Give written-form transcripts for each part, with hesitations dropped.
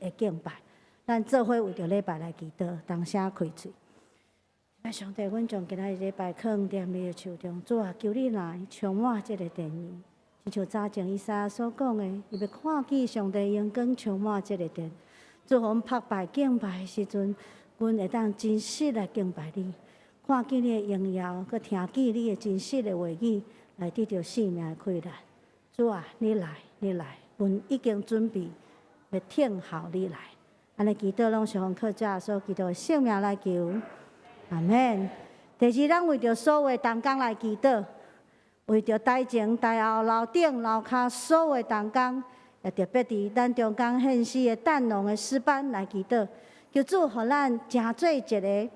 的敬拜。咱做伙为着礼拜来祈祷，同声开嘴。啊，上帝，阮将今仔日礼拜放踮你的手中，主啊，求你来充满这个殿宇，就像早前以赛亚所讲的，伊要看见上帝阳光充满这个殿。主，阮拍拜敬拜的时阵，阮会当真实来敬拜你，看见你的荣耀，佮听见你的真实的话语，来得到生命的快乐。主啊，你来，你来，阮已经准备要听候你来。安尼祈祷拢是奉靠主耶稣基督的性命来求。阿免。第二，咱为着所有同工来祈祷，为着台前、台后、楼顶、楼骹所有同工，也特别伫咱中间献诗的蛋农的诗班来祈祷，求主互咱成做一个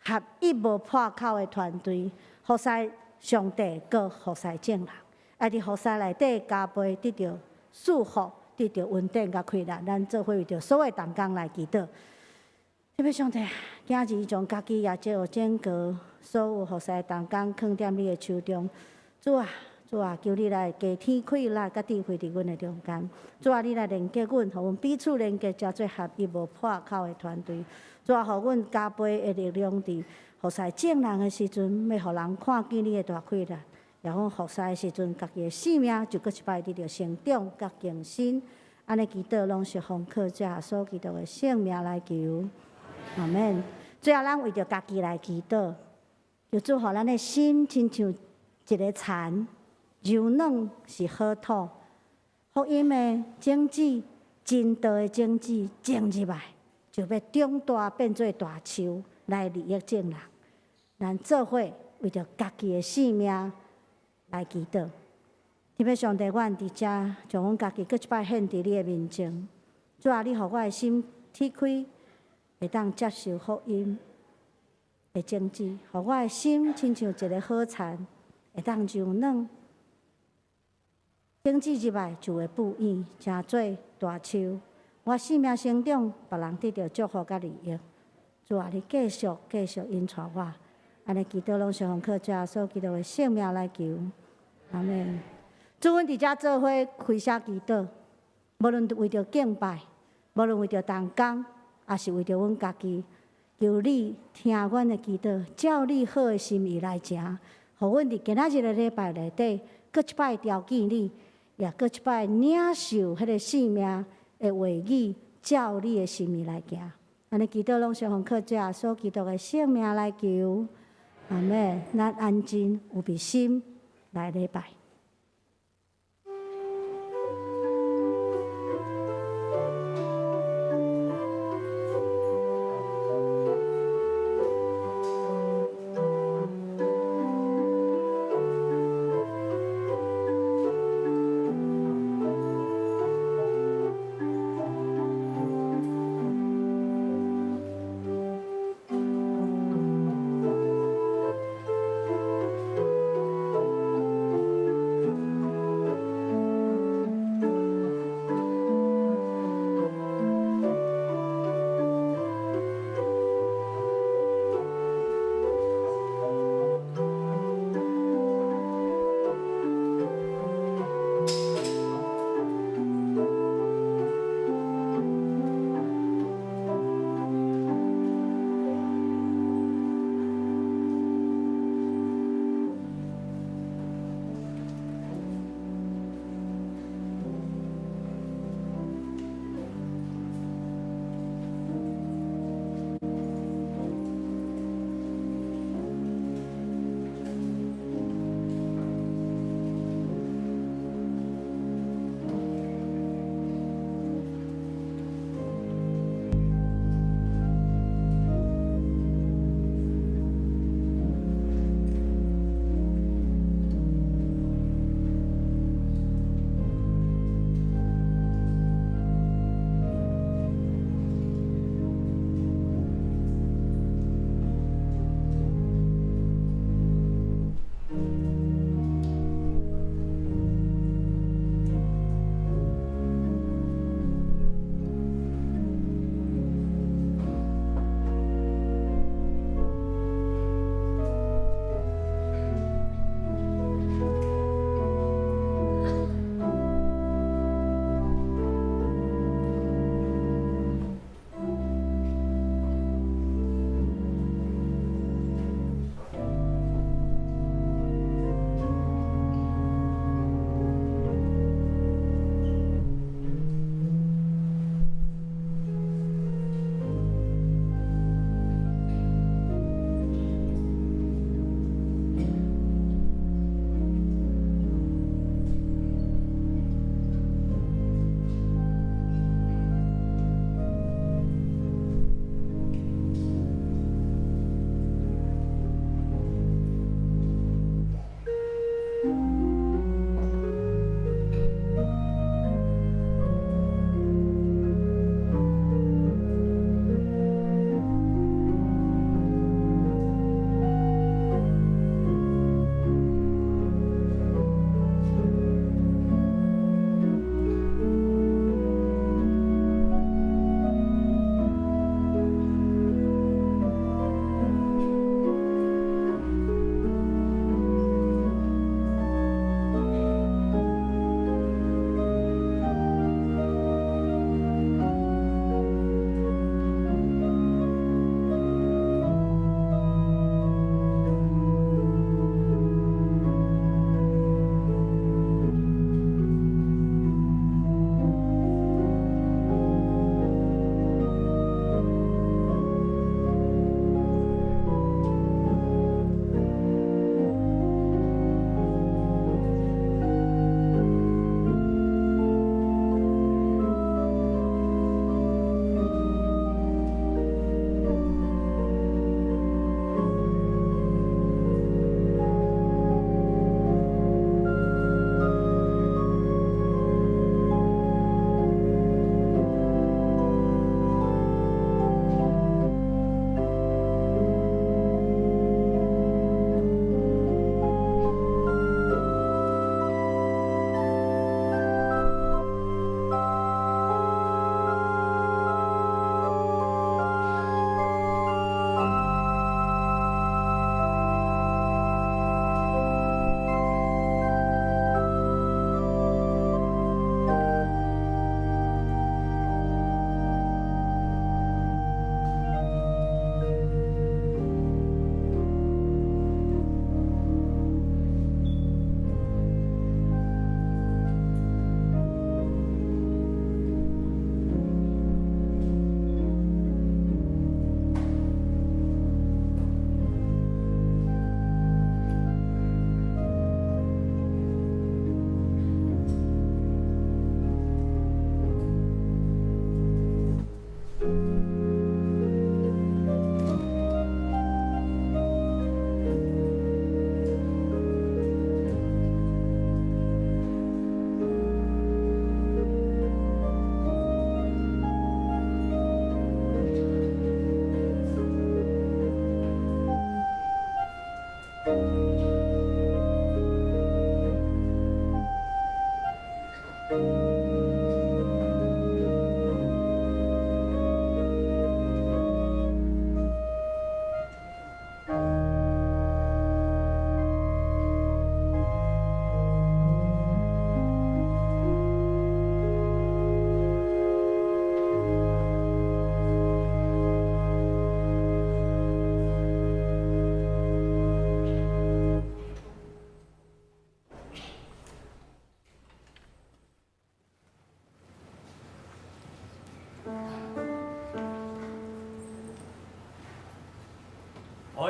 合一无破口的团队，服侍上帝，搁服侍众人，也伫服侍内底加倍得到祝福，得到稳定甲快乐。咱做伙为着所有同工来祈祷。特别上帝，今日将家己也借有整个所有服侍同工放踮你的手中。主啊，主啊，求你来加天开力，甲智慧伫阮的中间。主啊，你来连接阮，互阮彼此连接，才做合一无破口的团队。主啊，互阮加倍的力量伫服侍众人的时阵，要互人看见你的大快乐。也阮服侍的时阵，家己的生命就搁一摆得到成长甲更新。安尼祈祷拢是奉靠主耶稣基督的性命来求。阿免。最后，咱为着家己来祈祷，求主互咱的心亲像一个蚕，柔软是好土。福音的种子、真道的种子种入来，就要长大变做大树，来利益众人。咱做伙为着家己的性命来祈祷。特别上帝，阮伫遮将阮家己搁一摆献伫你的面前。主啊，你互我的心铁开。会当接受福音的种子，互我的心亲像一个好蚕，会当柔软。种子入来就会布衣，成做大树。我生命成长，别人得到祝福甲利益。主啊，你继续引带我，安尼祈祷拢是奉靠主耶稣基督的性命来求。阿免。主，阮伫遮做伙开声祈祷，无论为着敬拜，无论为着同工。也是为着阮家己，求你听阮的祈祷，照你好的心意来行，互阮伫今仔日的礼拜内底，搁一摆调见你，也搁一摆领受迄个生命的话语，照你的心意来行。安尼祈祷拢是奉靠主耶稣基督的性命来求。阿免。咱安静有备心来礼拜。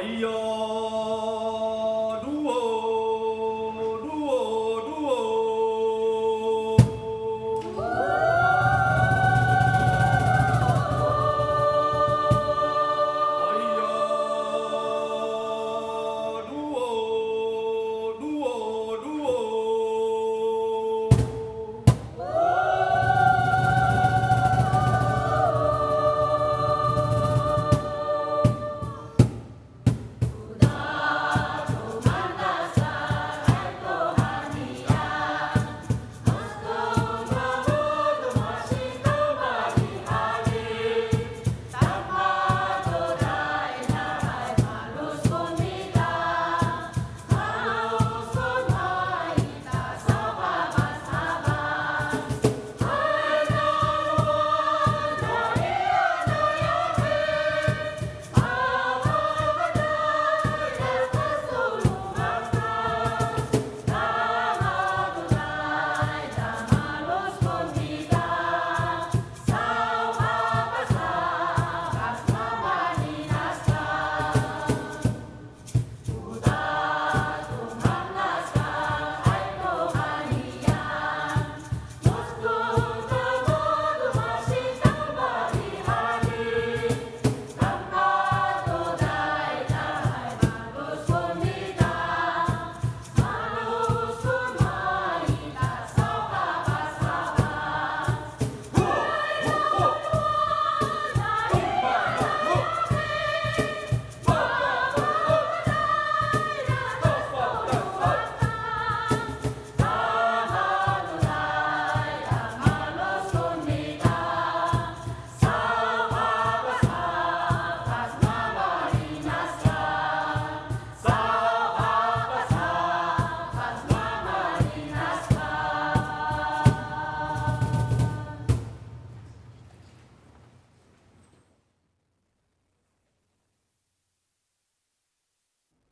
哎呀，噜哦，噜哦，噜哦。哎呀，噜哦，噜哦，噜哦。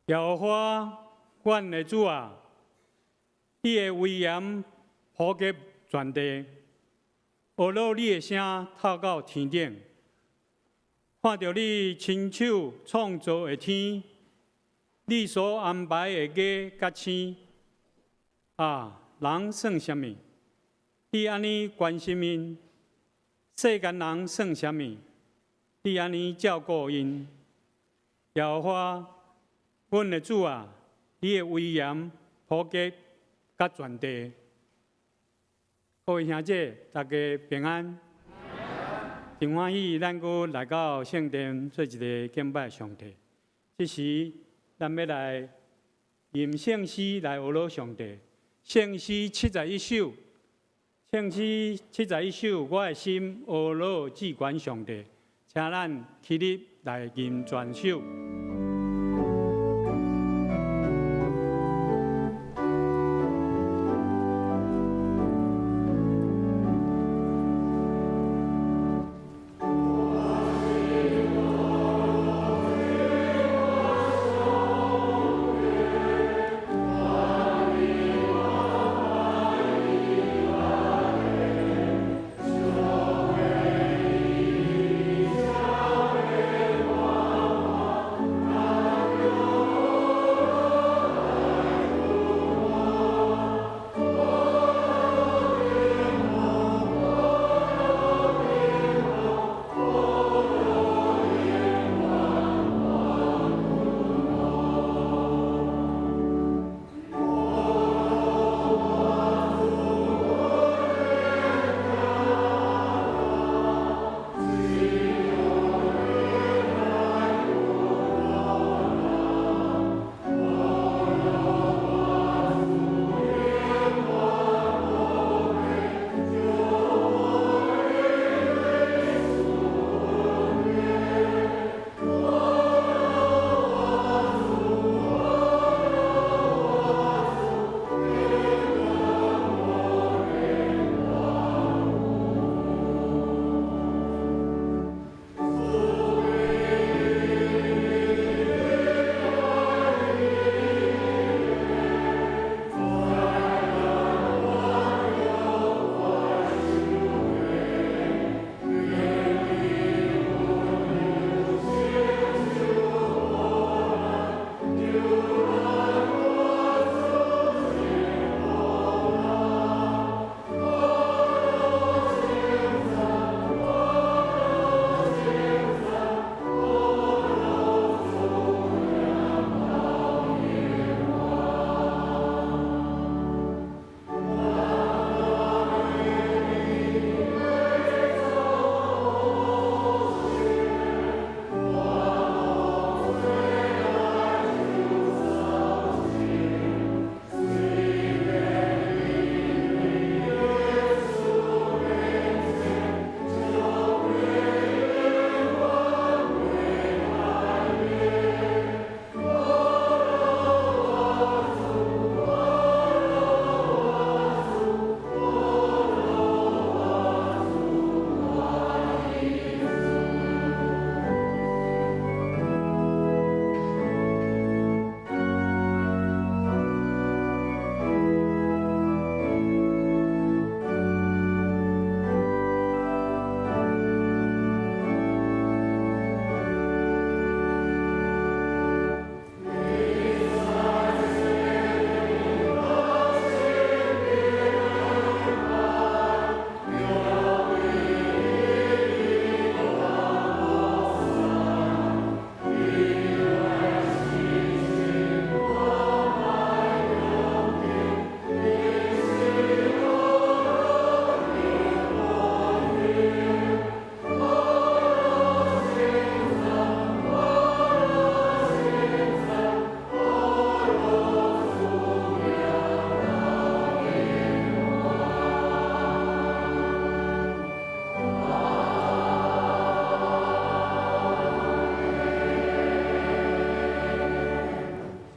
耶和华，阮的主啊，你的威严普及全地，学了你的声透到天顶，看到你亲手创造的天，你所安排的月甲星，啊，人算什么？你安尼关心因，世间人算什么？你安尼照顾因，耶和华。阮的主啊，你的威严普及甲全地，各位兄姐，大家平安。真欢喜，咱阁来到圣殿做一个敬拜上帝。这时，咱要来吟圣诗来学罗上帝。圣诗71首，圣诗71首，我的心学罗至关上帝，请咱起立来吟全首。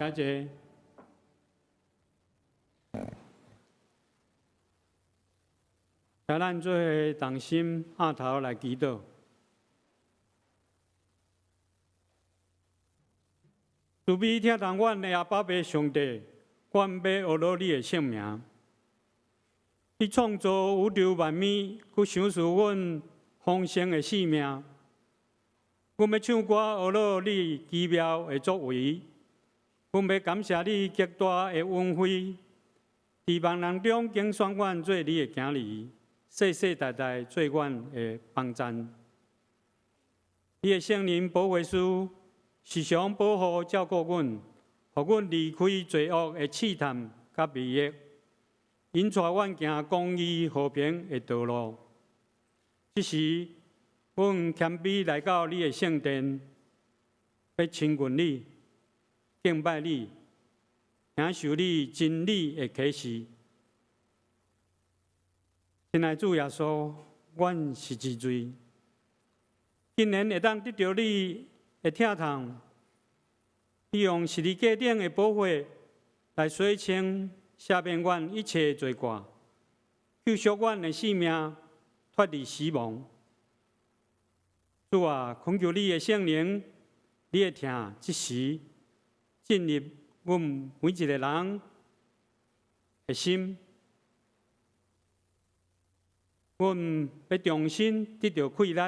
感谢。请咱做伙同心压头来祈祷。慈悲听从阮的阿爸爸上帝，愿要学罗你的圣名。你创造宇宙万物，佮想视阮丰盛的生命。阮要唱歌学罗你奇妙的作为，阮要感谢你极大的恩惠，在万人中竞选阮做你的囝儿，世世代代做阮的帮赞。你的圣灵保惠师时常保护照顾阮，互阮离开罪恶的试探甲迷惑，引带阮行公义和平的道路。这时，阮谦卑来到你的圣殿，要亲近你、敬拜你，领受你真理的启示。亲爱的主耶稣，阮是之罪，今年会当得到你的疼痛，你用十字架顶的宝血来洗清、赦免阮一切罪过，救赎阮的性命，脱离死亡。主啊，恳求你的圣灵，你的疼即时进入阮每一个人的心。阮要重新得到气力，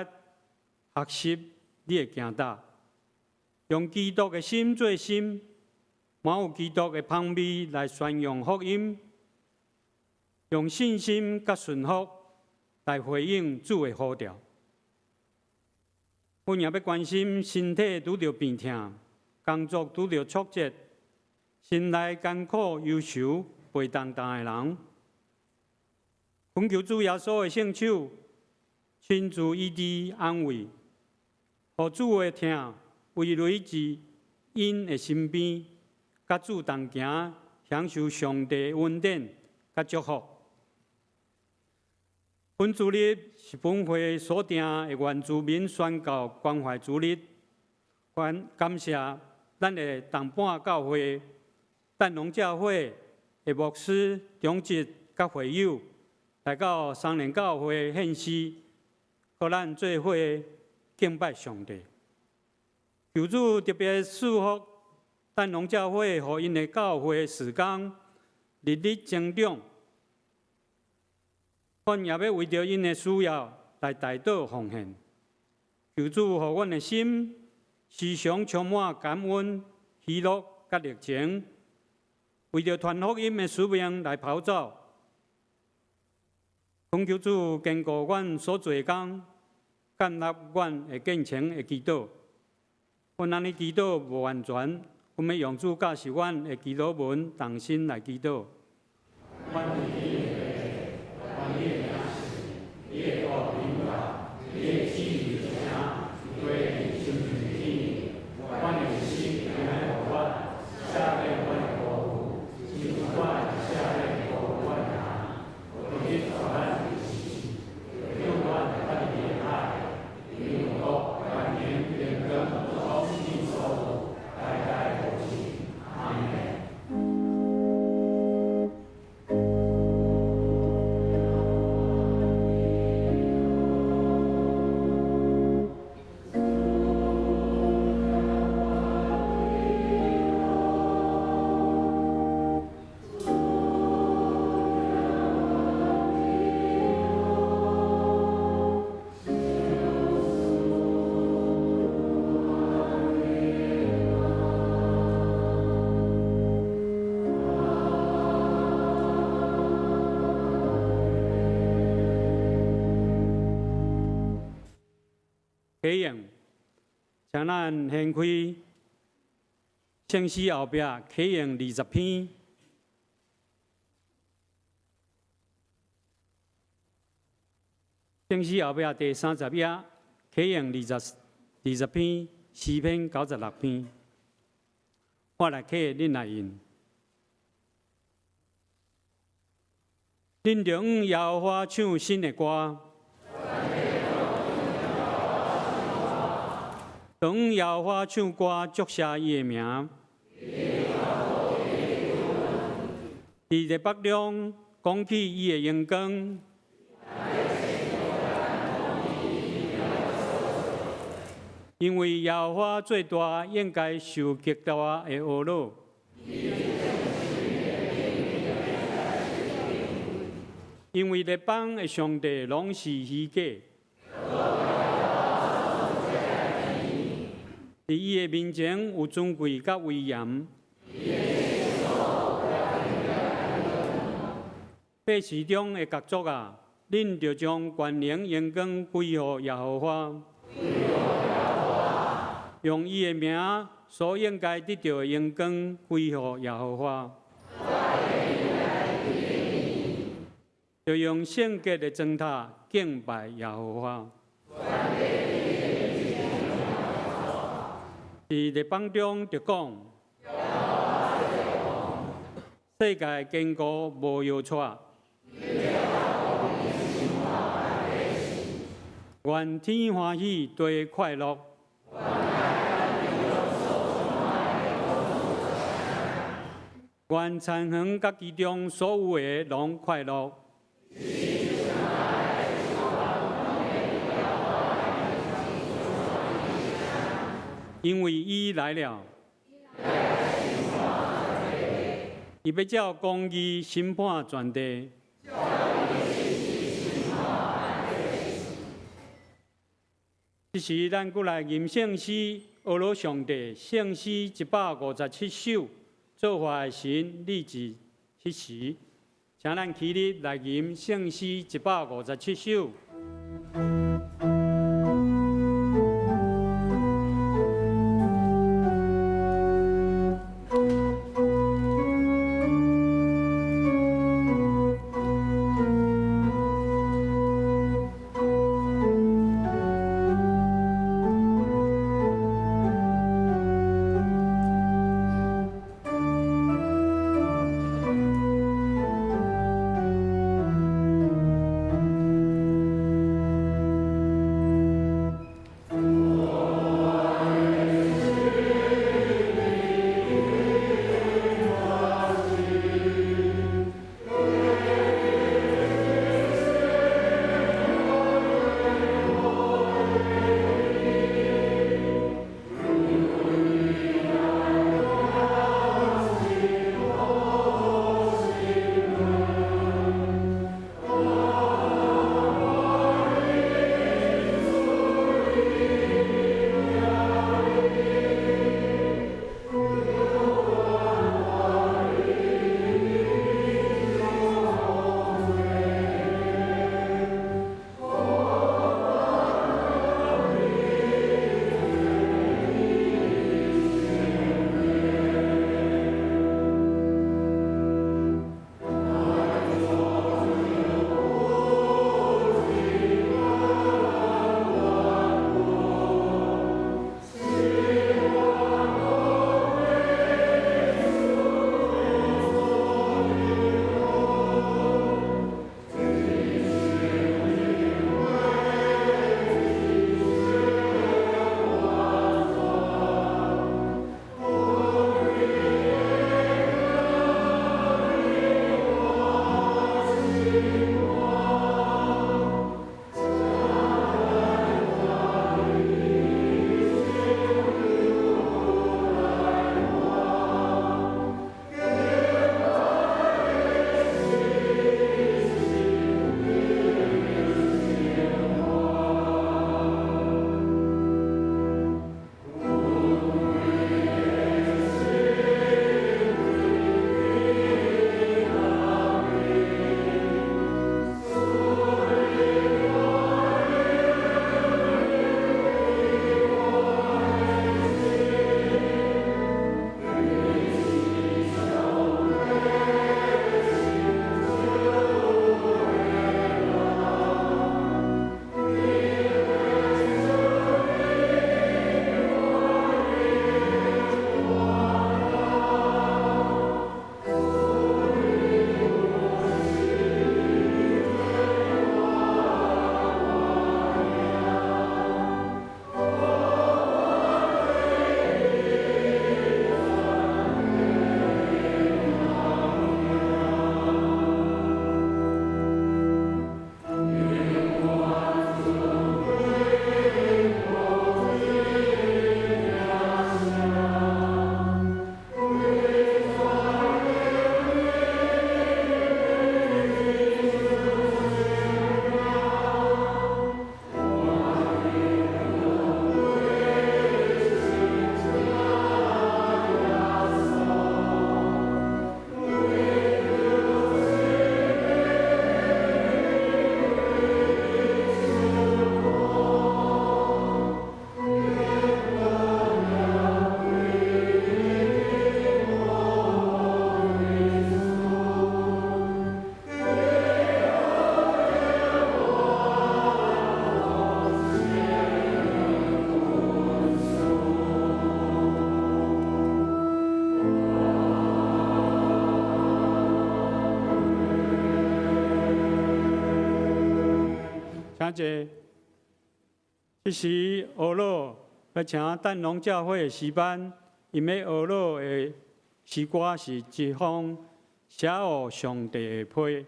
学习你的行道，用基督的心做心，满有基督的香味来宣扬福音，用信心甲顺服来回应主的呼召。阮也要关心身体拄着病痛，工作拄着挫折，心内艰苦忧愁、背重担的人。恳求主耶稣的圣手，亲自医治安慰，互主的疼围累至因的身边，甲主同行，享受上帝的恩典甲祝福。本主日是本会所定的原住民宣告关怀主日，感谢咱的同伴教会、淡龙教会的牧师、长职甲会友。来到三联教会献诗，互咱做伙敬拜上帝。求主特别祝福淡龙教会，互因的教会事工日日增长。阮也要为着因的需要来大祷奉献。求主互阮的心时常充满感恩、喜乐甲热情，为着传福音的使命来跑走。恳求主坚固阮所做工，建立阮的敬虔的祈祷。阮安尼祈祷无完全，阮要用主教示阮的祈祷文，同心来祈祷。启用，请咱掀开圣诗后壁启用20篇，圣诗后壁第30页启用20篇，诗篇96篇。我来启，恁来用。恁着向耶和华唱新的歌。向耶和华唱歌，祝谢伊的名。伫日北中讲起伊的荣光。因为耶和华最大，应该受极大的恶恼。因为列邦的上帝拢是虚假。伫伊的面前有尊贵甲威严。百姓中的各族啊，恁着将权能荣光归予耶和华。用伊的名所应该得到的荣光归予耶和华。就用圣洁的砖塔敬拜耶和华。伫列邦中就讲，世界坚固无摇掣。愿天欢喜，地快乐。愿田园甲其中所有的拢快乐。因为伊来了，伊要照公义审判全地。这时，咱过来吟圣诗，阿罗上帝圣诗157首，做法的神立志迄时，请咱起立来吟圣诗157首。请坐。这时学老要请丹龙教会的诗班，因为学老的诗歌是一封写予上帝的批。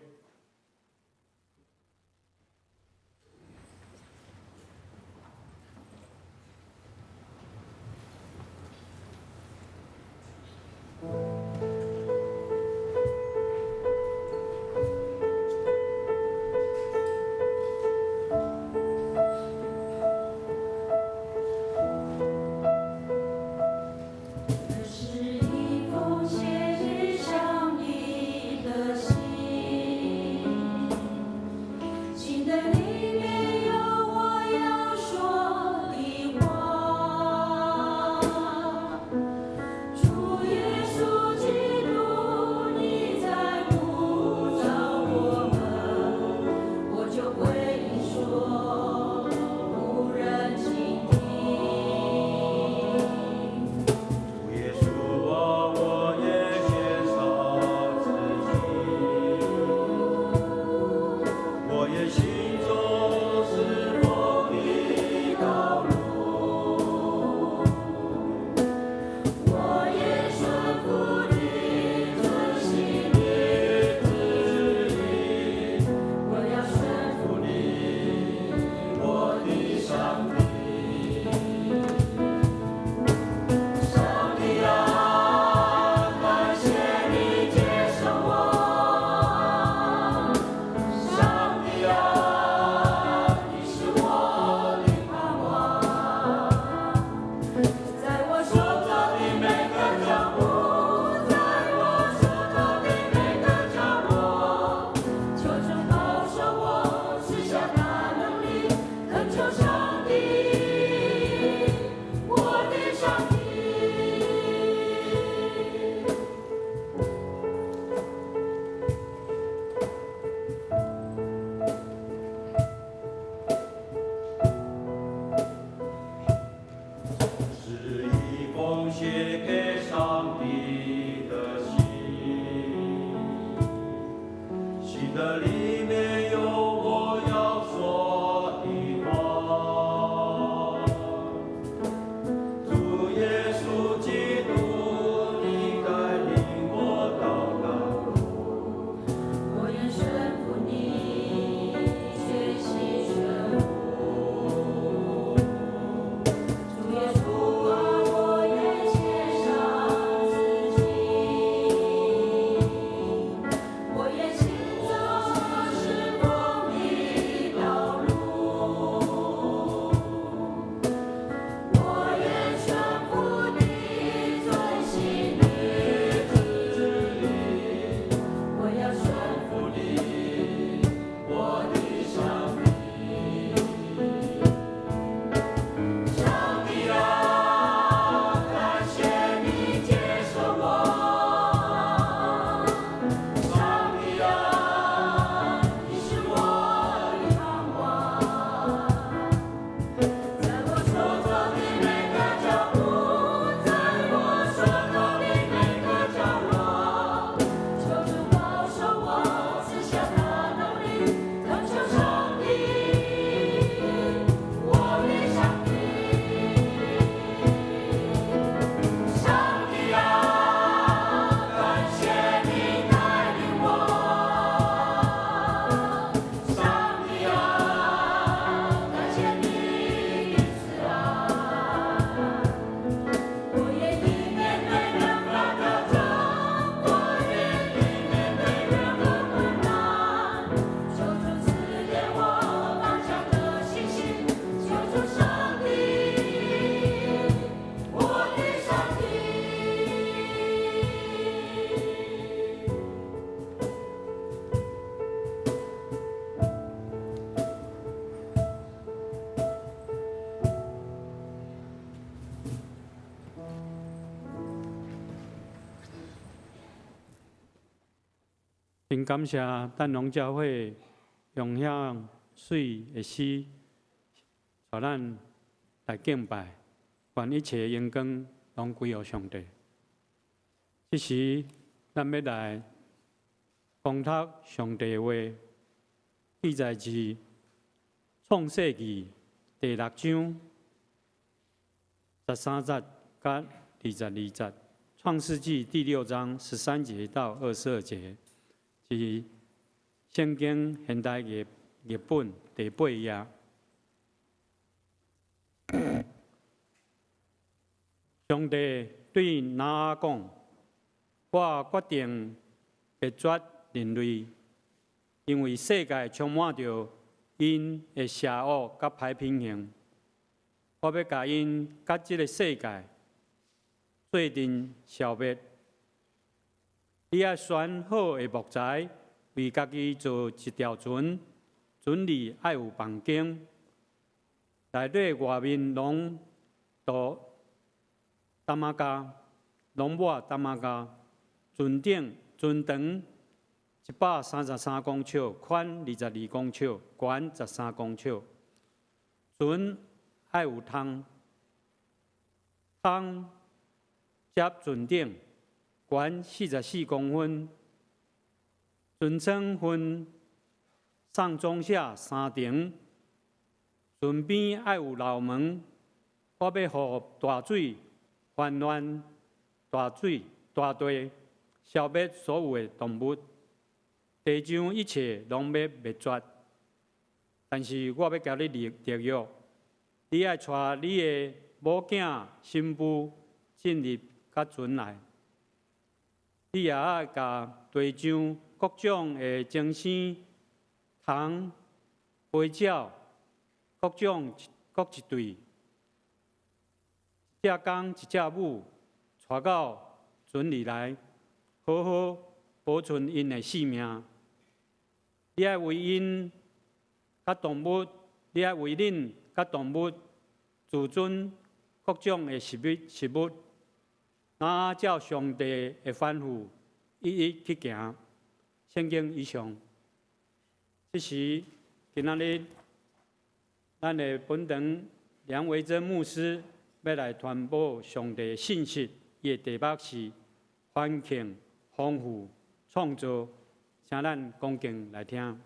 真感谢丹龙教会用遐水的诗，带咱来敬拜，愿一切荣光拢归于上帝。这时，咱要来攻读上帝的话，记载是创世纪第6章13节甲22节，创世纪第6章13节到22节，是圣经现代译本第8页。上帝对挪亚讲：“我决定灭绝人类，因为世界充满着因的邪恶甲歹品行。我要甲因甲这个世界做阵消灭。你要选好的木材，为家己做一条船，船里要有房间，内底外面拢都担仔架，拢抹担仔架，船长133公尺，宽22公尺，悬13公尺。船要有窗接船顶，悬44公分。船舱分上中下3层，船边要有楼门。我要予大水泛滥大地，消灭所有的动物。地上一切拢要灭绝。但是我要甲你立约，你要带你的某囝、新妇进入甲船内。你也要甲地上各种的精生、虫、飞鸟，各一对，一只公一只母，带到船里来，好好保存因的性命。你要为因甲动物，你要为恁甲动物自尊各种的食物，那照上帝的吩咐一一去行。圣经以上，这时今仔日，咱的本堂梁维珍牧师要来传播上帝的信息，伊的题目是环境丰富创造，请咱恭敬来听。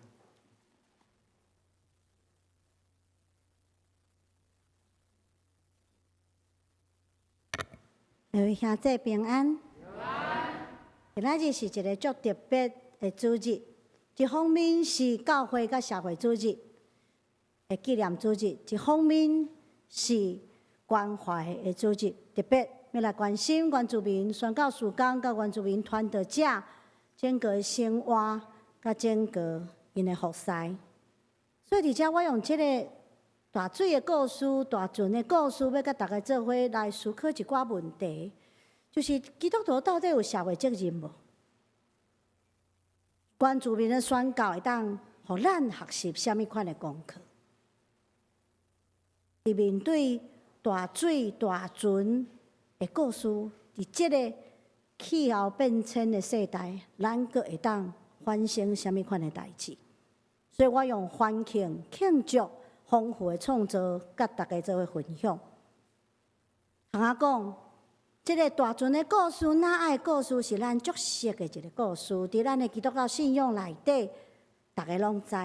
各位兄弟平安。今仔日是一个足特别的主日，一方面是教会甲社会主日的纪念主日，一方面是关怀的主日，特别要来关心原住民宣教事工甲原住民传道者整个的生活甲整个因的服侍。所以，而且我用这个大水的故事、大船的故事，要甲大家做伙来思考一寡问题，就是基督徒到底有社会责任无？原住民的宣教会当互咱学习什么款的功课？伫面对大水、大船的故事，伫这个气候变迁的世代，咱阁会当反省什么款的代志？所以我用环境庆祝丰富的创造，甲大家做伙分享。通我讲，这个大船的故事，那爱故事是咱足熟的一个故事，伫咱的基督教信仰内底，大家拢知。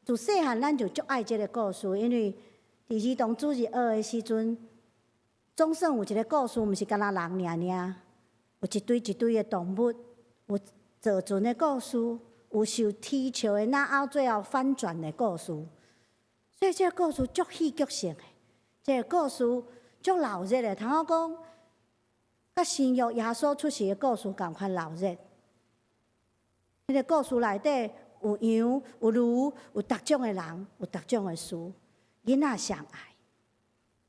自细汉咱就足爱这个故事，因为伫儿童主日学的时阵，总算有一个故事，毋是干那人尔，有一堆一堆的动物，有坐船的故事，有受天笑的那后最后反转的故事。所以这个故事足戏剧性的，这个故事足闹热的。通我讲，甲新约耶稣出世的故事同款闹热。迄个故事内底有羊、有驴、有各种的人、有各种的事，囡仔上爱。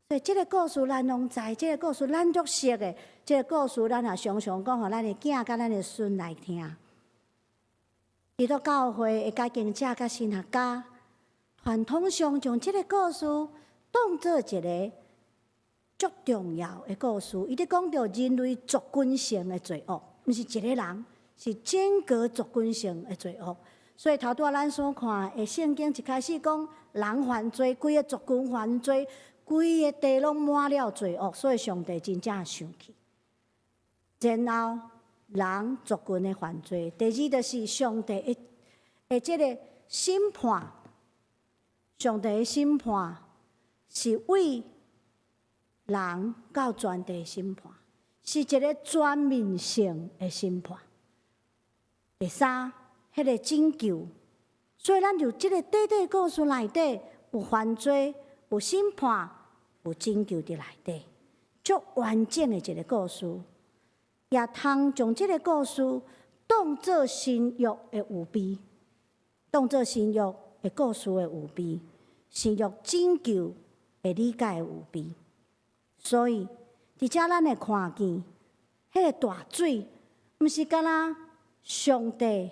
所以这个故事咱拢知，这个故事咱足熟的，这个故事咱也常常讲互咱的囝甲咱的孙来听。基督教会的解经者甲神学家，传统上将这个故事当作一个足重要的故事。伊咧讲到人类族群性的罪恶，毋是一个人，是整个族群性的罪恶。所以头拄仔咱所看的圣经一开始讲人犯罪，规个族群犯罪，规个地拢满了罪恶，所以上帝真正生气。然后人族群的犯罪，第二就是上帝的这个审判。上帝的审判是为人到全地审判，是一个全面性的审判。第三，迄个拯救，所以咱就即个短短故事内底有犯罪、有审判、有拯救伫内底，足完整的一个故事，也通将即个故事当作新约的有味，当作新约的故事的有味，新约拯救的理解的有味。所以，伫遮咱会看见，迄个大水，毋是敢若上帝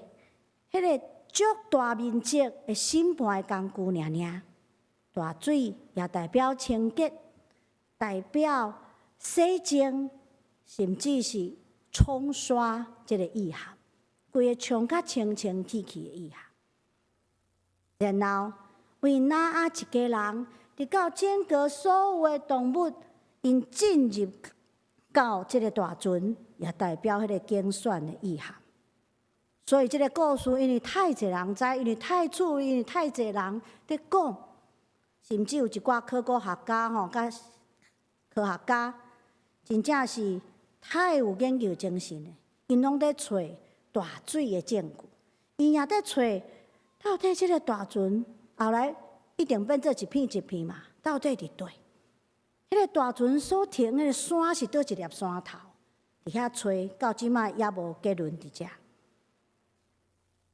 迄个足大面积的审判的工具尔尔。大水也代表清洁，代表洗净，甚至是冲刷即个意涵，规个冲甲清清气气的意涵。然后为拿阿一家人，直到整个所有的动物，因进入到即个大船，也代表迄个竞选的意涵。所以即个故事，因为太侪人知，因为太趣，因为太侪人伫讲。甚至有一寡考古学家甲科学家，真正是太有研究精神的。因拢在找大水的证据，因也在找到底这个大船后来一定变做一片一片嘛，到底伫对？迄个大船所停的山是倒一粒山头？伫遐找到即摆也无结论伫遮。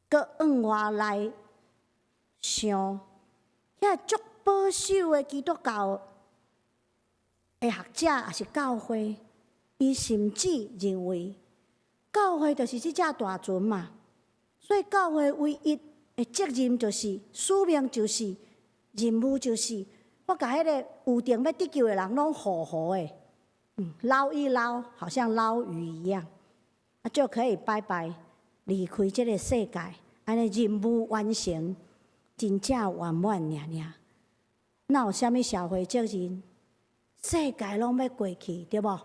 搁往外来想，遐足保守的基督教的学者也是教会，伊甚至认为教会就是即只大船嘛，所以教会唯一的责任就是使命，就是任务，就是我甲迄个有定要得救的人拢护护的，捞一捞，好像捞鱼一样，就可以拜拜离开这个世界，安尼任务完成，真正圆满尔尔。哪有啥物社会责任？世界拢要过去，对无？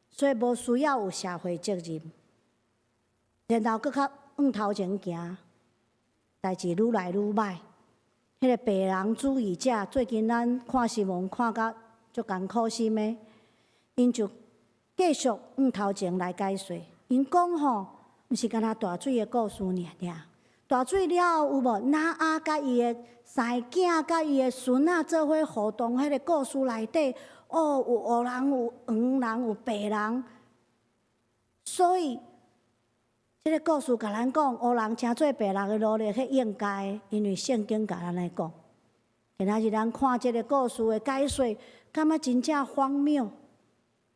所以无需要有社会责任。然后搁较往头前行，代志愈来愈歹。迄个白人主义者，最近咱看新闻看甲足艰苦心的，因就继续往头前来解说。因讲吼，毋是敢若大水的故事尔。大水了后有无？拿阿甲伊的三囝甲伊的孙仔做伙互动，迄个故事内底，有黑人，有黄人，有白人。所以，这个故事甲咱讲，黑人请做白人的努力，迄应该的，因为圣经甲咱来讲。今仔日咱看这个故事的解说，感觉真正荒谬。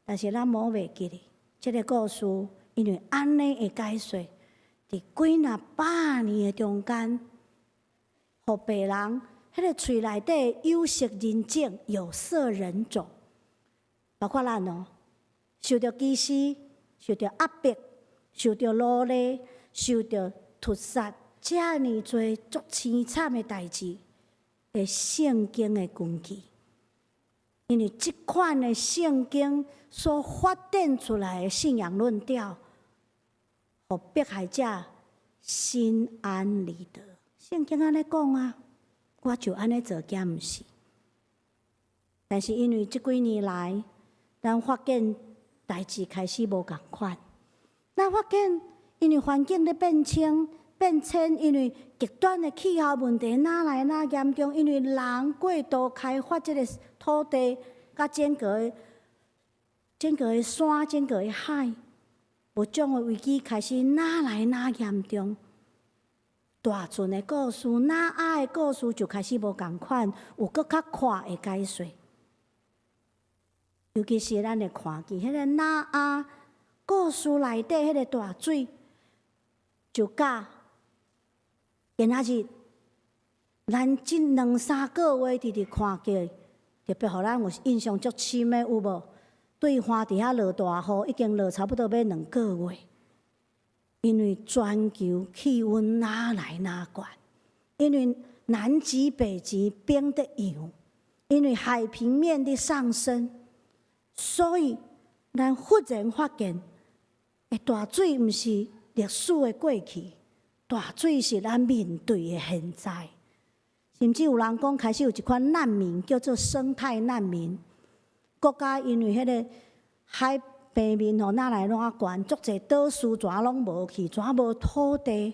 但是咱无袂记哩，这个故事因为安尼的解说。伫几若百年的中间，互白人迄个喙内底有色人种、有色人种，包括咱哦，受到歧视、受到压迫、受到奴隶、受到屠杀，遮尔多足凄惨的代志，的圣经的根据，因为即款的圣经所发展出来的信仰论调。互迫害者心安理得，圣经安尼讲啊，我就安尼做，敢毋是？但是因为即几年来，咱发现代志开始无共款，咱发现因为环境咧变迁，因为极端的气候问题哪来哪严重，因为人过度开发即个土地，甲整个的山、整个的海。有种的危机开始哪来哪严重，大船的故事、拿阿的故事就开始无共款，有搁较快的解说。尤其是咱会看见迄个拿阿故事内底迄个大水，就甲今仔日咱即2、3个月直直看见，特别互咱有印象足深的有无？对花底下落大雨，已经落差不多要2个月，因为全球气温哪来哪悬，因为南极、北极冰得扬，因为海平面的上升，所以咱忽然发现，大水毋是历史的过去，大水是咱面对的现在。甚至有人讲开始有一款难民叫做生态难民，国家因为迄个海平面吼哪来哪悬，足侪岛屿全拢无去，全无土地，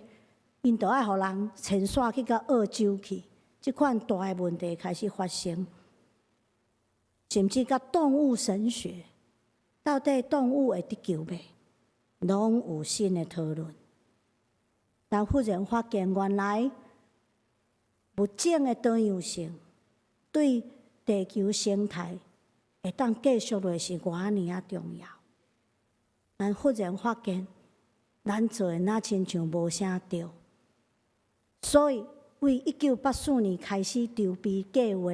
因着爱互人迁徙去到澳洲去。即款大诶问题开始发生，甚至甲动物神学，到底动物会得救袂？拢有新诶讨论。但忽然发现，原来物种诶多样性对地球生态会当继续落是偌尔啊重要。咱忽然发现，咱做诶那亲像无啥对，所以为1984年开始筹备计划，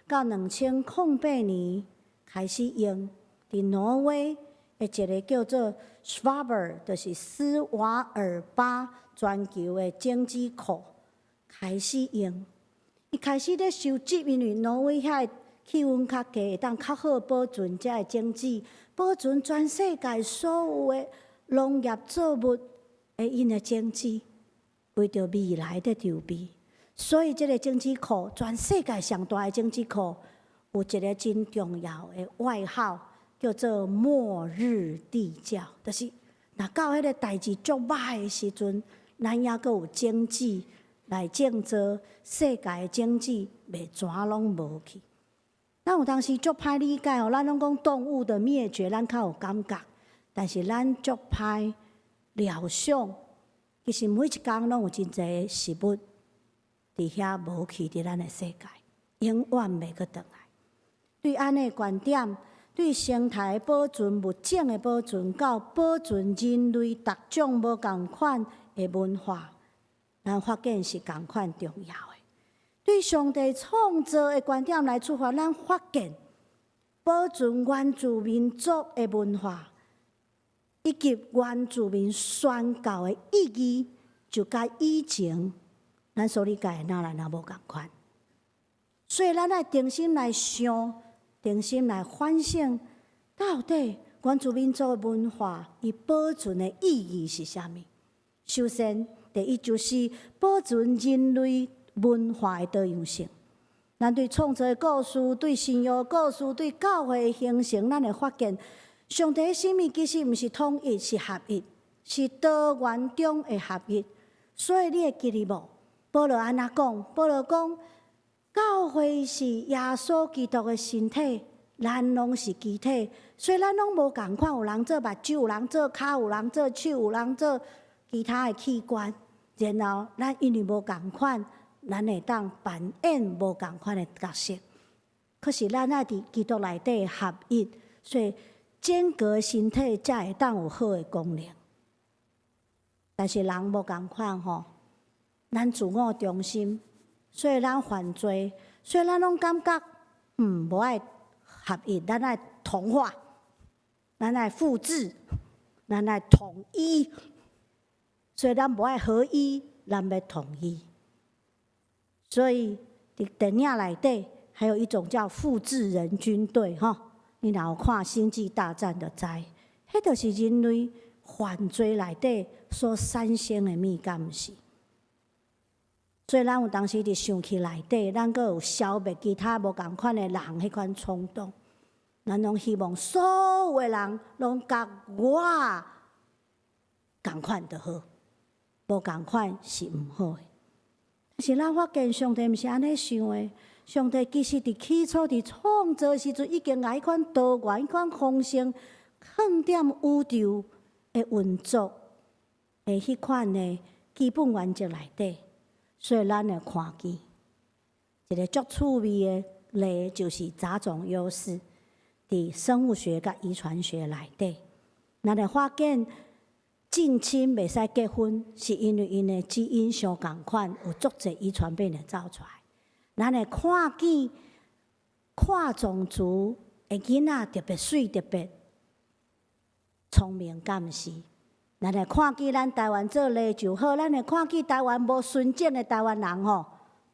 到2008年开始用伫挪威诶一个叫做 Svalbard， 就是斯瓦尔巴全球诶种子库开始用。伊开始咧收集，因为挪威遐气温较低，会当较好保存遮诶种子，保存全世界所有诶农业作物诶因诶种子，为着未来的筹备。所以，这个种子库，全世界上大的种子库，有一个真重要的外号，叫做“末日地窖”。就是若到迄个代志足歹的时阵，咱还阁有种子来种做世界的种子，袂全拢无去。咱有当时足歹理解哦，咱拢讲动物的灭绝，咱较有感觉，但是咱足歹料想，其实每一工拢有真侪事物。伫遐无去伫咱的世界，永远袂阁转来。对安尼观点，对生态保存、物种的保存，到保存人类各种无共款的文化，咱发现是共款重要的。对上帝创造的观点来出发，咱发现保存原住民族的文化，以及原住民宣教的意义，就甲以前。咱所理解哪来哪无共款，所以咱爱定心来想，定心来反省，到底原住民族的文化伊保存的意义是啥物？首先，第一就是保存人类文化的多样性。咱对创造的故事、对信仰的故事、对教会的形成，咱会发现，上帝的生命其实毋是统一，是合一，是多元中的合一。所以你会记哩无？保罗安那讲？保罗讲，教会是耶稣基督的身体，咱拢是肢体，所以咱拢无共款。有人做目睭，有人做骹，有人做手，有人做其他的器官。然后咱因为无共款，咱会当扮演无共款的角色。可是咱爱伫基督内底合一，所以整个身体才会当有好的功能。但是人无共款吼。咱自我中心，所以咱犯罪，所以咱拢感觉无爱合一，咱爱同化，咱爱复制，咱爱统一，所以咱无爱合一，咱要统一。所以伫电影内底还有一种叫复制人军队，吼，你若有看《星际大战》就知，迄就是人类犯罪内底所产生的物，敢毋是？所以，咱有当时伫想起内底，咱阁有消灭其他无共款的人迄款冲动。咱拢希望所有的人拢甲我共款就好，无共款是毋好的。但是咱发现上帝毋是安尼想的，上帝其实伫起初伫创造时阵，已经把迄款多元、迄款丰盛放踮宇宙的运作的迄款的基本原则内底。所以，咱会看见一个足趣味的例，就是杂种优势。伫生物学甲遗传学内底，咱会发现近亲袂使结婚，是因为因的基因相共款，有足侪遗传病会走出来。咱会看见跨种族的囡仔特别水、特别聪明，敢毋是？咱会看见咱台湾做例就好，咱会看见台湾无纯正的台湾人吼，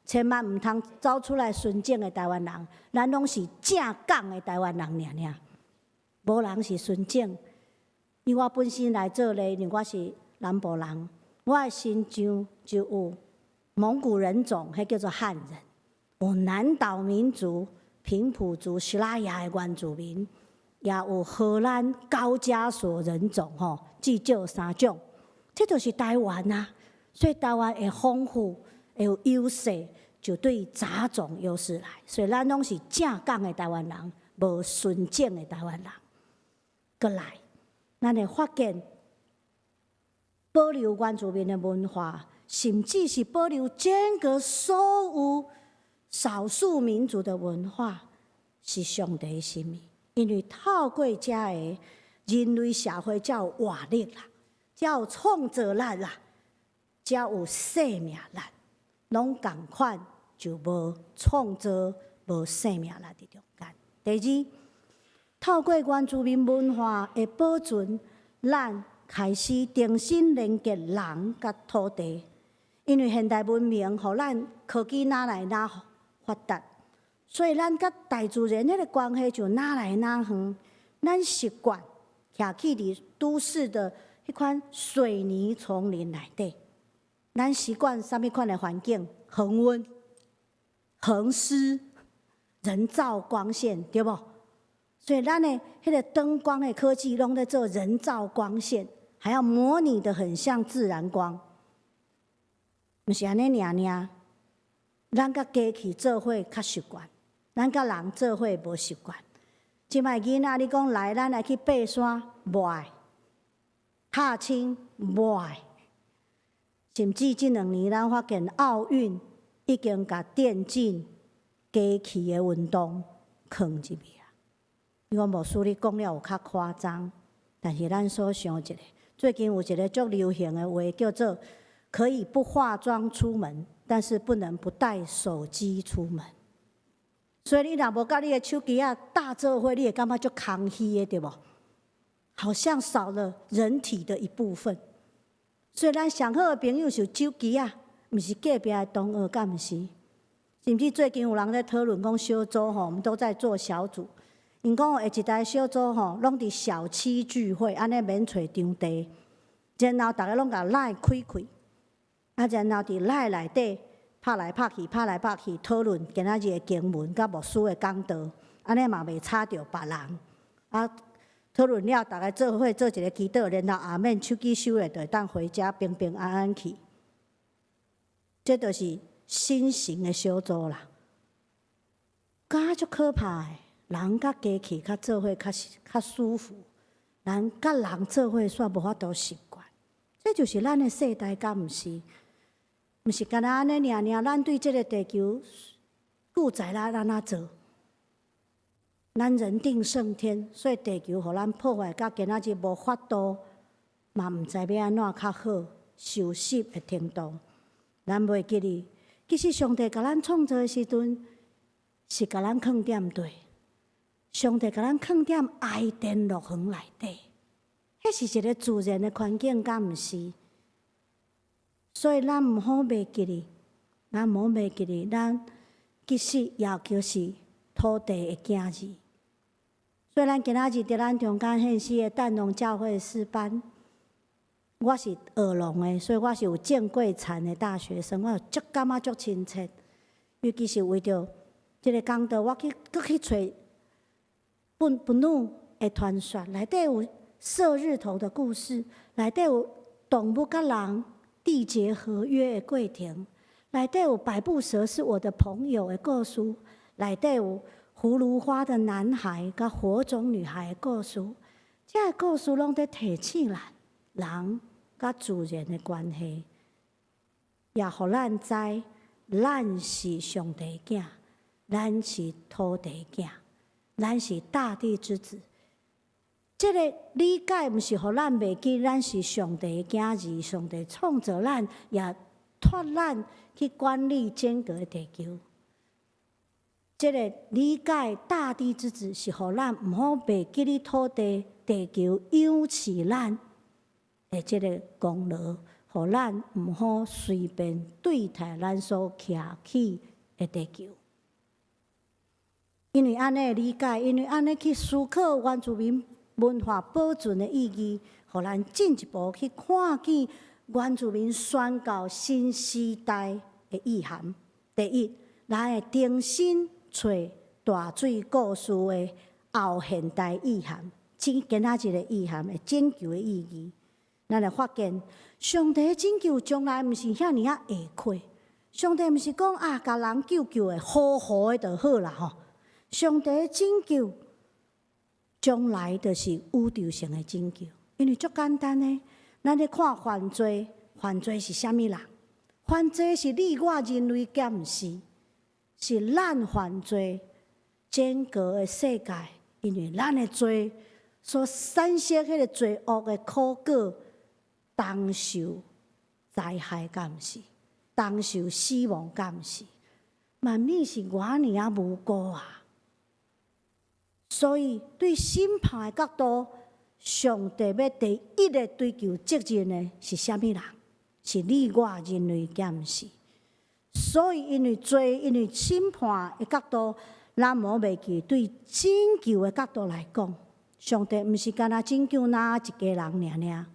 千万毋通走出来纯正的台湾人，咱拢是正港的台湾人尔，无人是纯正。因为我本身来做例，因为我是南部人，我的身上就有蒙古人种，迄叫做汉人。有南岛民族、平埔族、西拉雅的原住民，也有荷兰高加索人种吼，至少3种，这就是台湾啊。所以台湾会丰富，会有优势，就对杂种优势来。所以咱拢是正港的台湾人，无纯正的台湾人。过来，咱会发现保留原住民的文化，甚至是保留整个所有少数民族的文化，是上帝的心意。因为透过这个人类社会才有活力啦，才有创造力啦，才有生命力。拢共款就无创造、无生命力伫中间。第二，透过原住民文化的保存，咱开始重新连接人甲土地。因为现代文明互咱科技哪来哪发达，所以咱甲大自然迄个关系就哪来哪远。咱习惯徛起伫都市的迄款水泥丛林内底，咱习惯啥物款的环境？恒温、恒湿、人造光线，对无？所以咱的迄个灯光的科技拢在做人造光线，还要模拟得很像自然光。毋是安尼尔，咱甲机器做伙较习惯，咱甲人做伙无习惯。即摆囡仔，你讲来，咱来去爬山，无爱；踏青，无爱。甚至即2年，咱发现奥运已经甲电竞、机器的运动放入去啊。你讲无输你讲了有较夸张，但是咱所想一个，最近有一个足流行的话叫做“可以不化妆出门，但是不能不带手机出门”。所以你若无甲你的手机啊搭做伙，你会感觉足空虚的，对无？好像少了人体的一部分。所以咱上好的朋友是手机啊，毋是隔壁的同学，敢毋是？甚至最近有人在讨论讲小组吼，我们都在做小组。因讲下一代小组吼，拢伫小七聚会，安尼免找场地，然后大家拢甲赖开开，啊，然后伫赖内底拍来拍去，拍来拍去，讨论今仔日的经文甲牧师的讲道，安尼嘛袂吵着别人。啊，讨论了，大家做伙做一个祈祷，然后下面手机收了，就会当回家平平安安去。这就是新型的小组啦，敢足可怕的。人甲机器较做伙较舒服，人甲人做伙煞无法度习惯。这就是咱的世代，敢毋是？毋是干那安尼尔，咱对这个地球负责啦，安怎做？咱人定胜天，所以地球互咱破坏到今仔日无法度，嘛毋知要安怎较好收拾的程度。咱袂记哩，其实上帝甲咱创造的时阵，是甲咱放点对。上帝甲咱放点爱电乐园内底，迄是一个自然的环境，敢毋是？所以咱毋好袂记哩，咱毋好袂记哩，咱其实要求是土地的囝儿。所以咱今仔日伫咱中间献诗的淡农教会诗班，我是学农的，所以我是有见过田的大学生，我足感觉足亲切。尤其是为着即个讲道，我搁去找不怒的传说，内底有射日头的故事，内底有动物甲人缔结合约的过程，内底有百步蛇是我的朋友的故事，内底有葫芦花的男孩甲火种女孩的故事，这个故事拢在提醒咱人甲自然的关系，也互咱知，咱是上帝的囝，咱是土地的囝。咱是大地之子，这个理解毋是互咱袂记，咱是上帝的囝儿，上帝创造咱，也托咱去管理整个地球。这个理解大地之子，是互咱毋好袂记哩土地、地球养饲咱的这个功劳，互咱毋好随便对待咱所徛起的地球。因为安尼的理解，因为安尼去思考原住民文化保存的意义，互咱进一步去看见原住民宣告新时代的意涵。第一，咱会重新找大水故事的后现代意涵，今仔日的意涵的拯救的意义。咱会发现，上帝的拯救从来毋是遐尔下快。上帝毋是讲啊，甲人救的好好的就好啦吼。上帝的拯救将来就是宇宙性的拯救，因为足简单的，咱咧看犯罪，犯罪是啥物人？犯罪是你我人类，兼毋是？是咱犯罪整个的世界，因为咱的罪所产生迄个罪恶的苦果，当受灾害，敢毋是？当受死亡，敢毋是？万物是偌尔啊无辜啊！所以对审判的角度，上帝要第一个追求责任的是啥物人？是你我人类，兼毋是？所以因为罪，因为审判的角度，咱无袂记对拯救的角度来讲，上帝毋是干那拯救咱一家人尔。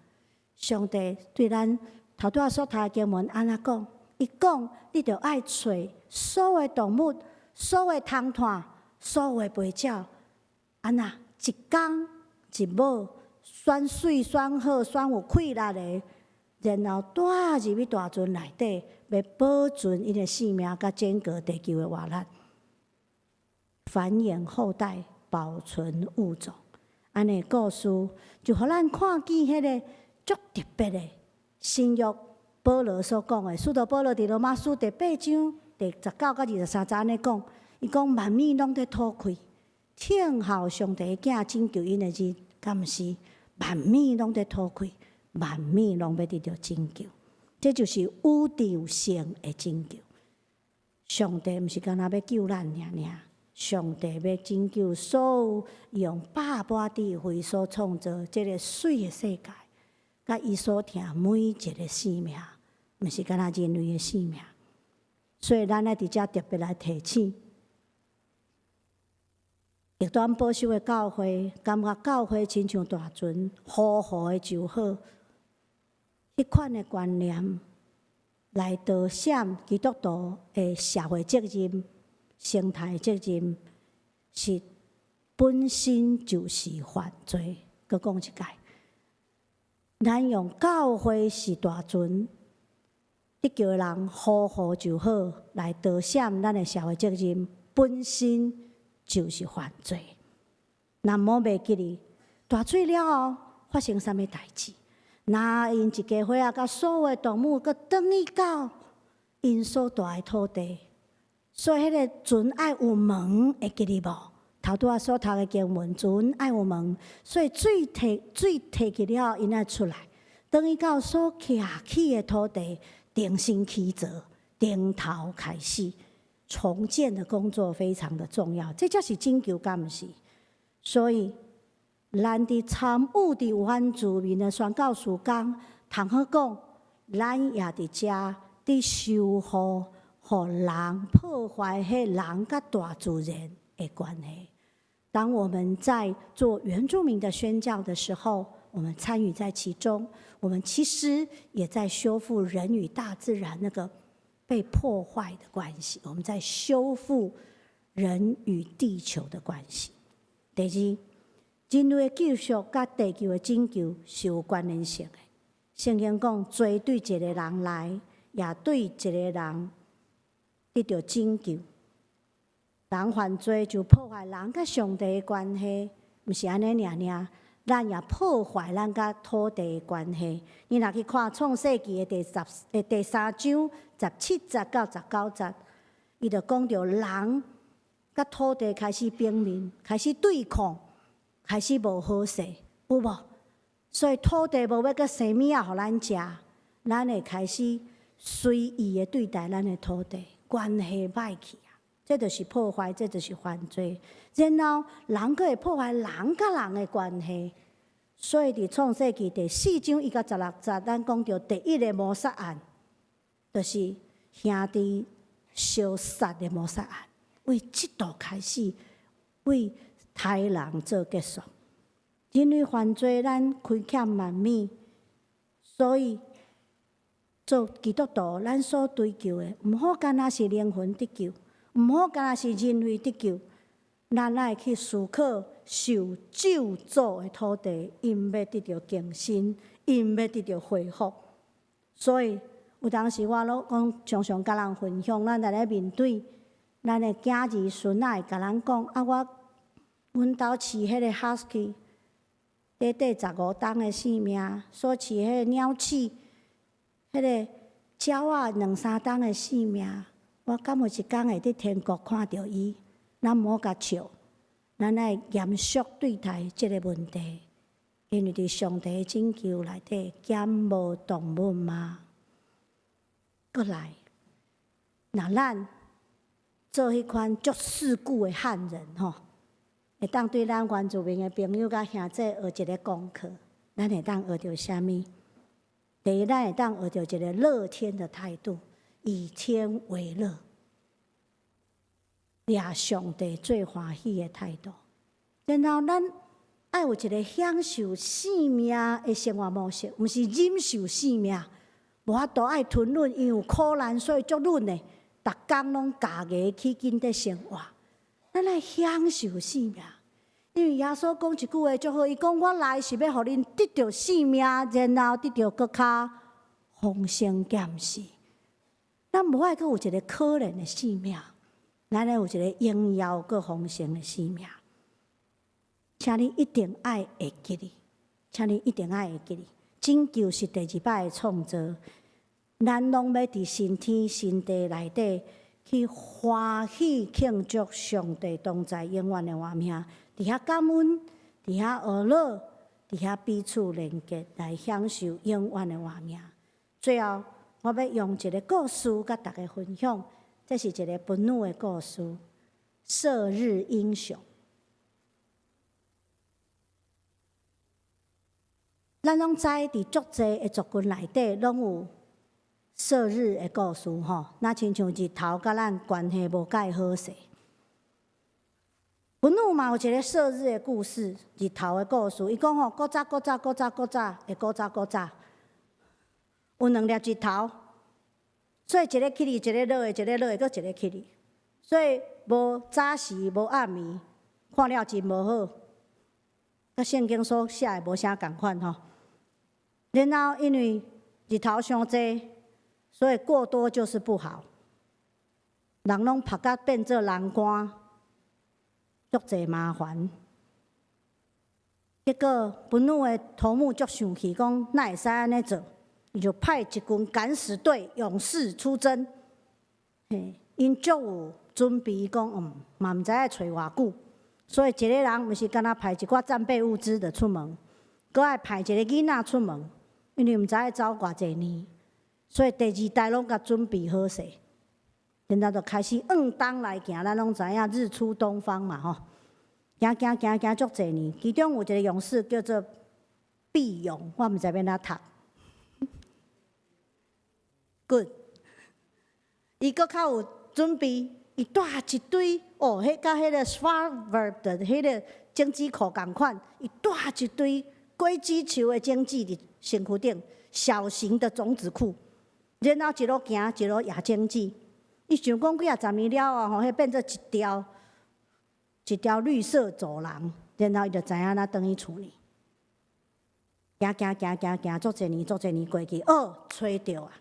上帝对咱头拄仔所读的经文安怎讲？伊讲，你着爱找所有动物、所有虫炭、所有飞鸟，安那一公一母，选水、选好、选有气力的，然后带入去大船内底，要保存伊的性命，甲整个地球的活力，繁衍后代，保存物种。安尼故事就互咱看见迄个足特别的新约。保罗所讲的，使徒保罗伫罗马书第8章第19到23节安尼讲，伊讲万物拢在讨开，听候上帝囝拯救因的日，敢毋是？万物拢在讨开，万物拢要得到拯救，这就是宇宙性的拯救。上帝毋是干那要救咱尔，上帝要拯救所有用百般智慧所创造这个水的世界。甲伊所听每一个生命，毋是干那人类的生命，所以咱爱伫遮特别来提醒，极端保守的教会，感觉教会亲像大船，好好的就好，迄款的观念来导闪基督徒的社会责任、生态责任，是本身就是犯罪。佮讲一解。咱用教会是大船，得救的人好好就好，来导闪咱的社会责任，本身就是犯罪。若莫袂记哩，大水了后发生啥物代志？若因一家伙仔甲所有的动物，佮转去到因所住的土地，所以迄个船爱有门，会记哩无？头拄仔所读的经文，船爱有门，所以水摕去了后，因爱出来，等于到所徛起的土地，重新起造，从头开始，重建的工作非常的重要，这才是拯救，敢毋是？所以，咱伫参与伫有番自民的宣教事工，通好讲，咱也伫遮伫修复，互人破坏迄人甲大自然的关系。当我们在做原住民的宣教的时候，我们参与在其中，我们其实也在修复人与大自然那个被破坏的关系，我们在修复人与地球的关系。第二，人类的救赎甲地球的拯救是有关联性的。圣经讲，罪对一个人来，也对一个人得到拯救。人犯罪就破坏人甲上帝的关系，毋是安尼尔，咱也破坏咱甲土地的关系。你若去看创世纪的第3章17节到19节，伊就讲到人甲土地开始拼命，开始对抗，开始无好势，有无？所以土地无要阁生物仔互咱食，咱会开始随意的对待咱的土地，关系歹去。这就是破坏，这就是犯罪。然后人佫会破坏人甲人的关系，所以伫创世纪第4章1到16节，咱讲到第一个谋杀案，就是兄弟相杀的谋杀案，为这度开始，为杀人做结束。人类犯罪，咱亏欠万物，所以做基督徒，咱所追求的，毋好干那是灵魂得救。毋好干那是人为得救，咱爱去思考受咒诅的土地，因要得到更新，因要得到恢复。所以有当时我讲常常甲人分享，咱来咧面对咱的囝儿孙仔，会甲咱讲啊，阮兜饲迄个 husky， 短短15冬的性命，所饲迄个鸟鼠，迄个鸟仔2、3冬的性命，我敢有一天会伫天国看到伊？咱毋好甲笑，咱爱严肃对待即个问题，因为伫上帝的拯救内底，减无动物吗？过来，若咱做迄款足世故的汉人吼，会当对咱原住民的朋友甲兄弟学一个功课，咱会当学到啥物？第一，咱会当学到一个乐天的态度，以天为乐，掠上帝最欢喜的态度。然后咱爱有一个享受生命的生活模式，毋是忍受生命，无法度爱吞忍，因为有苦难，所以足忍的，逐工拢家己去紧伫生活。咱爱享受生命，因为耶稣讲一句话足好，伊讲我来是要互恁得到生命，然后得到搁较丰盛减世。咱无爱阁有一个可怜的生命，咱爱有一个荣耀阁丰盛的生命。请你一定爱会记哩，请你一定爱会记哩。拯救是第2摆的创造，咱拢要伫新天新地内底去欢喜庆祝上帝同在永远的活命，伫遐感恩，伫遐和乐，伫遐彼此连结，来享受永远的活命。最后，我要用一个故事甲大家分享，这是一个愤怒的故事——射日英雄。咱拢知伫足济的族群内底，拢有射日的故事吼，那亲像日头甲咱关系无介好势。文武嘛有一个射日的故事，日头的故事。伊讲吼，古早，有2粒日头，所以一个起哩，一个落去，一个落去，搁一个起哩，所以无早时无暗暝，看了真无好。甲圣经所写的无啥共款吼。然后因为日头伤济，所以过多就是不好。人拢晒甲变做人干，足济麻烦。结果文武的头目足生气，讲哪会使安尼做？伊就派一军敢死队勇士出征。因足有准备，讲嘛毋知影找偌久，所以一个人毋是干那派一寡战备物资就出门，搁爱派一个囡仔出门。因为毋知影走偌济年，所以第2代拢甲准备好势，然后就开始往东来行。咱拢知影日出东方嘛吼，行足济年。其中有一个勇士叫做毕勇，我毋知要哪读。good， 伊搁较有准备，伊带一堆迄甲迄个 Svalbard 的迄个种子库共款，伊带一堆果子树的种子伫身躯顶，小型的种子库，然后一路行一路野种子。伊想讲几10年了啊，迄变做一条绿色走廊，然后伊就知影哪转去厝呢。行，足济年过去，吹到啊，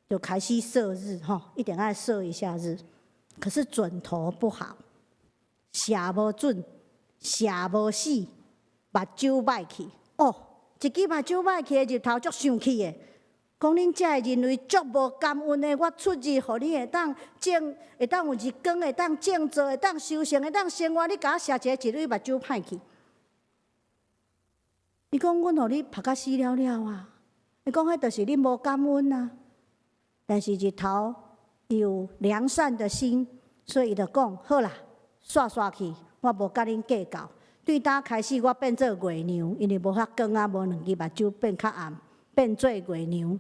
就开始射日吼，一定爱射一下日。可是准头不好，射无准，射无死，目睭歹去。一支目睭歹去的日头足生气的，讲恁遮的人类足无感恩的，我出日，互你会当种，会当有日光，会当种作，会当修行，会当生活，你甲我射一个目睭歹去。伊讲阮互你晒甲死了了啊！伊讲迄就是你无感恩啊。但是日头有良善的心，所以伊就讲好啦，煞去，我无甲恁计较。对打开始，我变做月娘，因为无遐光啊，无2支目睭变较暗，变做月娘。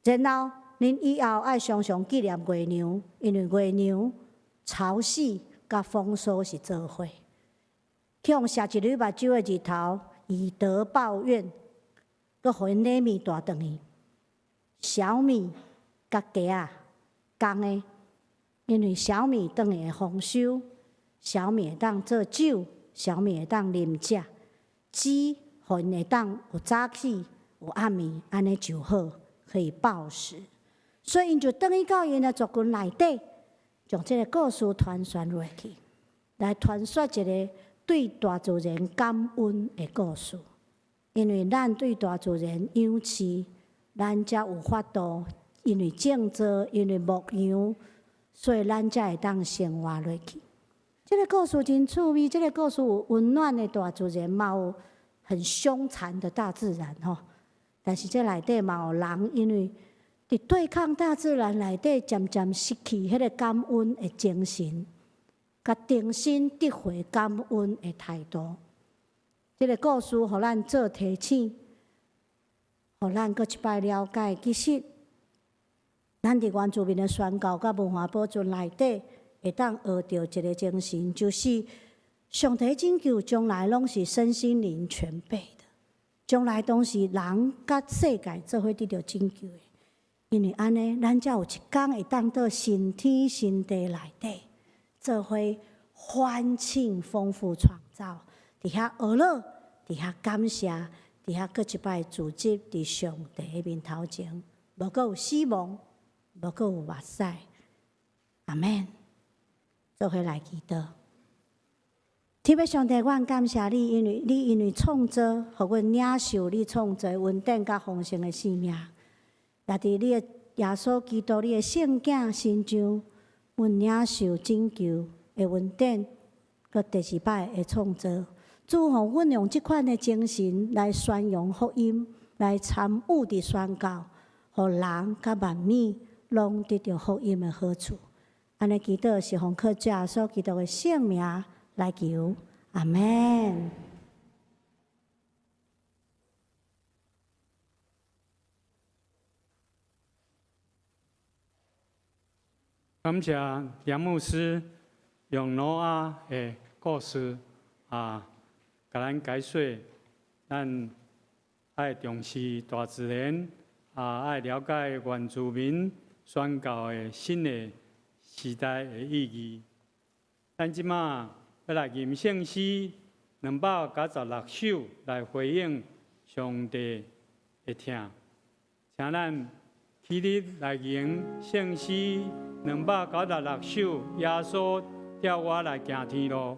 然后恁以后爱常常纪念月娘，因为月娘潮汐甲风霜是做伙。向射一粒目睭的日头，以德报怨，搁互因礼物带转去。小米甲鸡仔，公的，因为小米等会丰收，小米会当做酒，小米会当啉食，鸡互因会当有早起有暗暝，安尼就好，可以报时。所以因就转去到因的族群内底，将这个故事传传落去，来传说一个对大自然感恩的故事。因为咱对大自然仰视，咱才有法度。因为种植，因为牧羊，所以咱才会当生活落去。这个故事真趣味，这个故事有温暖的大自然，嘛有很凶残的大自然吼。但是这内底嘛有人，因为伫对抗大自然内底，渐渐失去迄个感恩的精神，甲重新得回感恩的态度。这个故事互咱做提醒，互咱搁一摆了解，其实。咱伫原住民的宣教甲文化保存内底，会当学到一个精神，就是上帝拯救将来拢是身心灵全备的，将来拢是人甲世界做伙得到拯救的。因为安尼，咱才有一天会当到新天新地内底，做伙欢庆丰富创造，伫遐学乐，伫遐感谢，伫遐搁一摆自责伫上帝的面头前，无搁有死亡。无搁有目屎，阿免，做伙来祈祷。天父上帝，阮感谢你，因为创造，互阮领受你创造稳定甲丰盛的生命。也伫你的耶稣基督你的圣囝身上，阮领受拯救的稳定，佮第二摆的创造。祝福阮用即款的精神来宣扬福音，来参与伫宣教，互人甲万民。拢得到福音的好处，安尼祈祷是奉靠主耶稣基督的圣名来求，阿门。感谢梁牧师用挪亚的故事甲咱解说，咱爱重视大自然，爱了解原住民。宣教的新的时代的意义，咱即马要来吟圣诗296首来回应上帝的听，请咱起立来吟圣诗296首，耶稣叫我来行天路。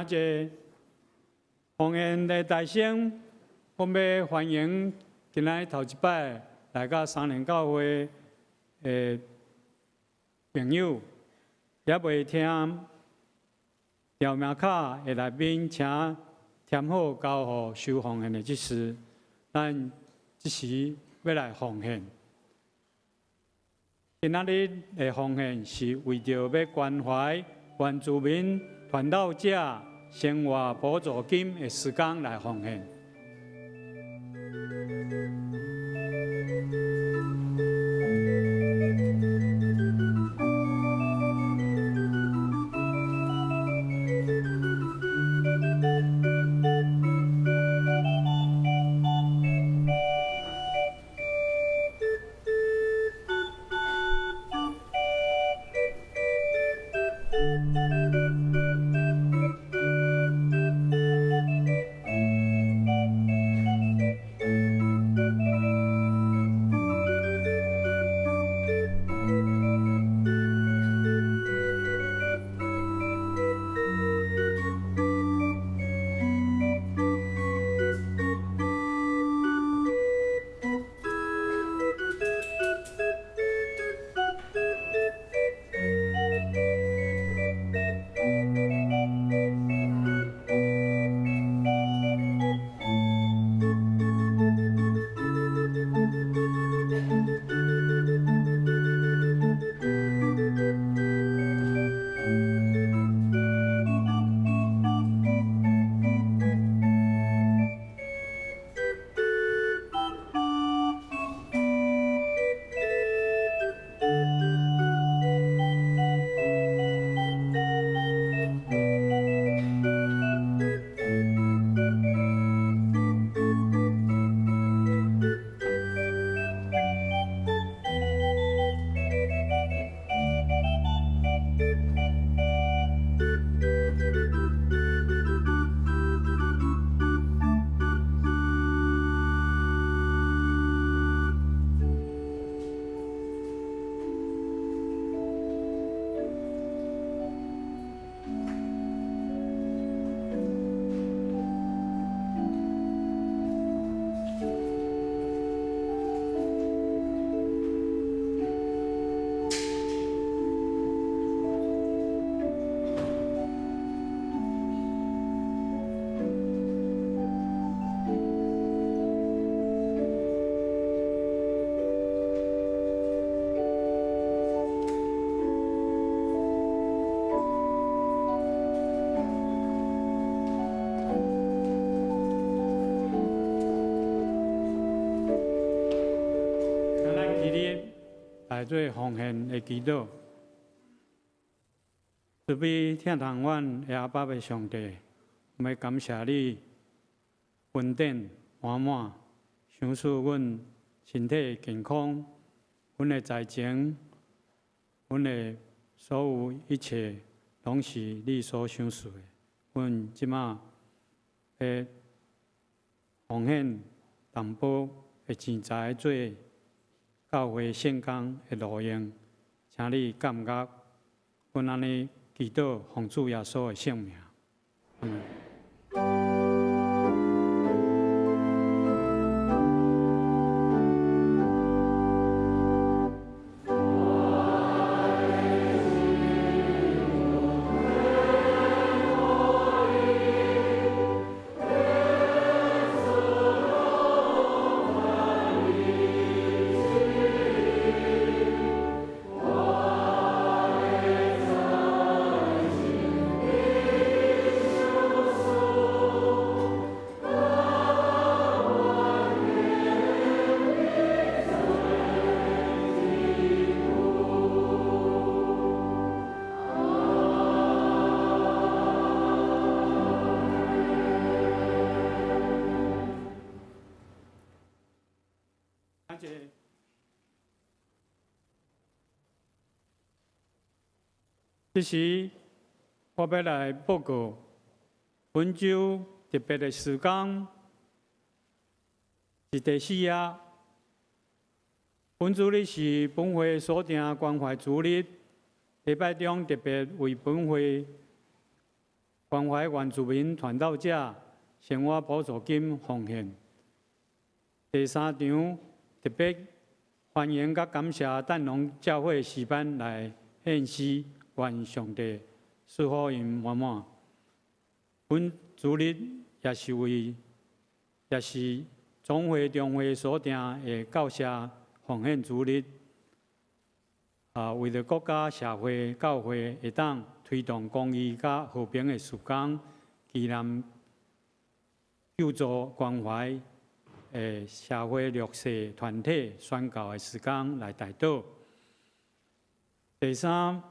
真济红颜的大声，我要欢迎今仔头一摆来到三联教会的朋友，也未听条名卡的内面，请填好交互收奉献的即时，咱即时要来奉献。今仔日的奉献是为着要关怀原住民传道者生活补助金的时间来奉献。来做奉献的祈祷，慈悲听堂阮的阿爸的上帝，我们感谢你恩典满满，赏赐阮身体健康，阮的财前，阮的所有一切，拢是你所赏赐的。阮即马的奉献淡薄的钱财做教会圣工的路用，请你感觉阮安尼祈祷奉主耶稣的圣名。这时，我要来报告本周特别的时间是第4夜。本主日是本会所定关怀主日，礼拜中特别为本会关怀原住民传道者生活补助金奉献。第三场特别欢迎甲感谢淡龙教会诗班来献诗，愿上帝赐福因满满。本主日也是总会中会所定的教社奉献主日。为了国家、社会、教会会当推动公益甲和平的事工，纪念救助关怀社会弱势团体宣教的事工来带导。第三，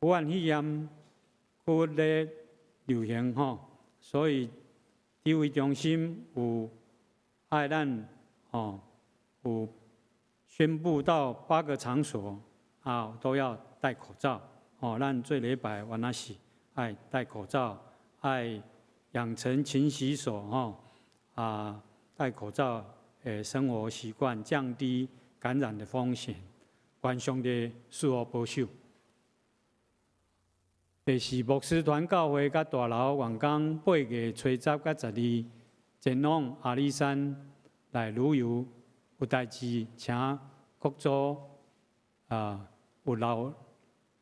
武汉肺炎搁咧流行吼，所以指挥中心有爱咱有宣布到8个场所都要戴口罩咱做礼拜原来是爱戴口罩，爱养成勤洗手戴口罩生活习惯，降低感染的风险。愿上帝赐福保守。第四，牧师团教会甲大楼员工8月初10甲12前往阿里山来旅游，有代志请各组有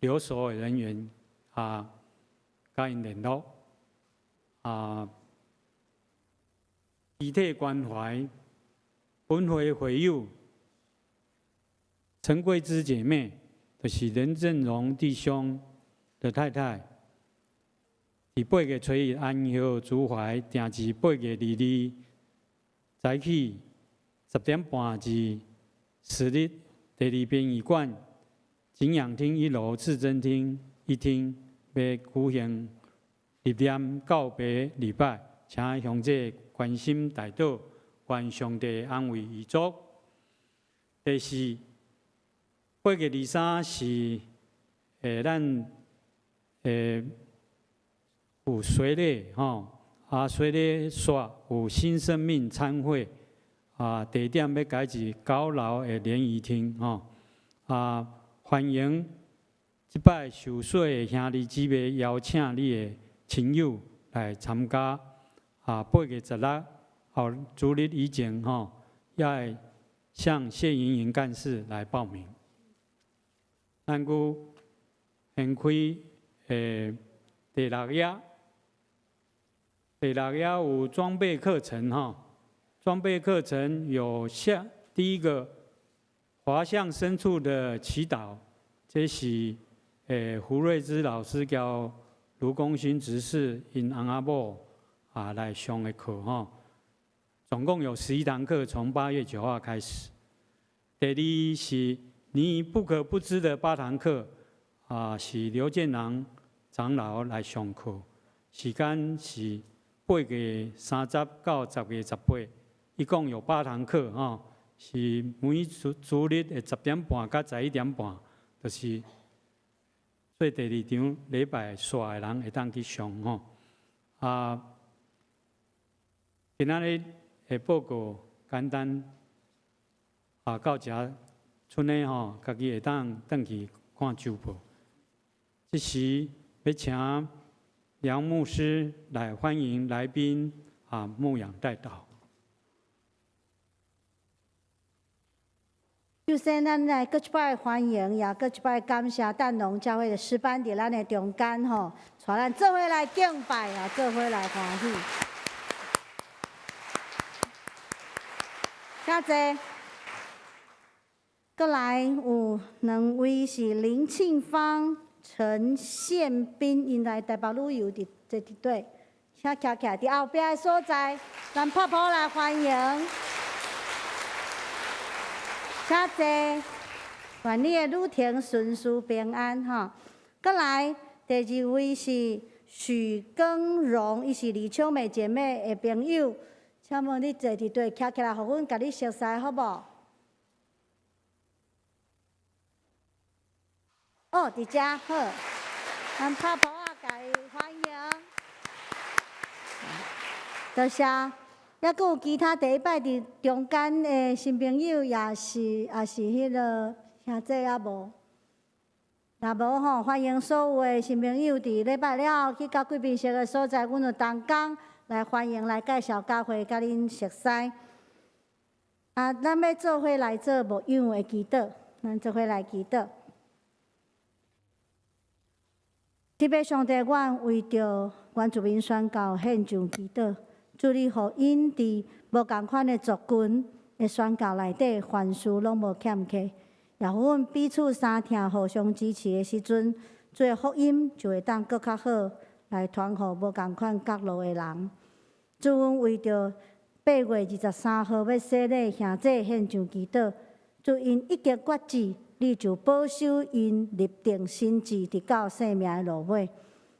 留守的人员甲因联络遗体关怀。本会会友陈桂枝姐妹，就是任振荣弟兄的太太，伫8月初1安息主怀，定至8月22早起10点半至私立第2殡仪馆景仰厅1楼至真厅1厅，要举行入殓告别礼拜，请兄姐关心代祷，愿上帝安慰遗族。第四，8月23是咱有水礼水礼煞有新生命餐会地点要改至高楼的联谊厅欢迎即摆受洗的兄弟姊妹邀请你的亲友来参加8月16后主日以前要向谢莹莹干事来报名。咱佫掀开第6页，第6页有装备课程装备课程有第一个滑向深处的祈祷，这是胡瑞芝老师交卢公勋执事因翁仔某来上的课总共有11堂课，从8月9号开始。第二是你不可不知的8堂课是刘建郎长老来上课，时间是8月30到10月18，一共有8堂课是每主日的10点半到11点半，就是做第2场礼拜煞的人会当去上今仔日的报告简单到这，剩的家己会当转去看周报。这时要请梁牧师来欢迎来宾牧养代祷。首先，咱来搁一摆欢迎，也搁一摆感谢淡龙教会的诗班伫咱的中间带咱做伙来敬拜做伙来欢喜。谢谢。搁来有2位是林庆芳、陈宪斌，因来台北旅游伫这一队，请徛徛伫后壁的所在，咱拍拍来欢迎。谢谢，愿你的旅程顺遂平安搁来第2位是许耕荣，伊是李秋美姐妹的朋友，请问你坐伫队徛起来，互阮甲你熟悉好无？伫遮好，咱拍拍甲伊欢迎。多谢。还佫有其他第一摆伫中间的新朋友，也是迄个兄弟无？若无吼，欢迎所有的新朋友伫礼拜了去到贵宾室的所在，阮有同工来欢迎来介绍教会，甲恁熟悉。咱要做伙来做牧养的祈祷，咱做伙来祈祷。特别上帝，阮为着原住民宣教献上祈祷，祝你互因伫无共款的族群的宣教内底，凡事拢无欠缺。也互阮彼此相听、互相支持的时阵，做福音就会当搁较好来传互无共款角落的人。祝阮为着8月23号要洗礼兄弟献上祈祷，祝因一结决志，你就保守因立定心志，直到生命的路尾。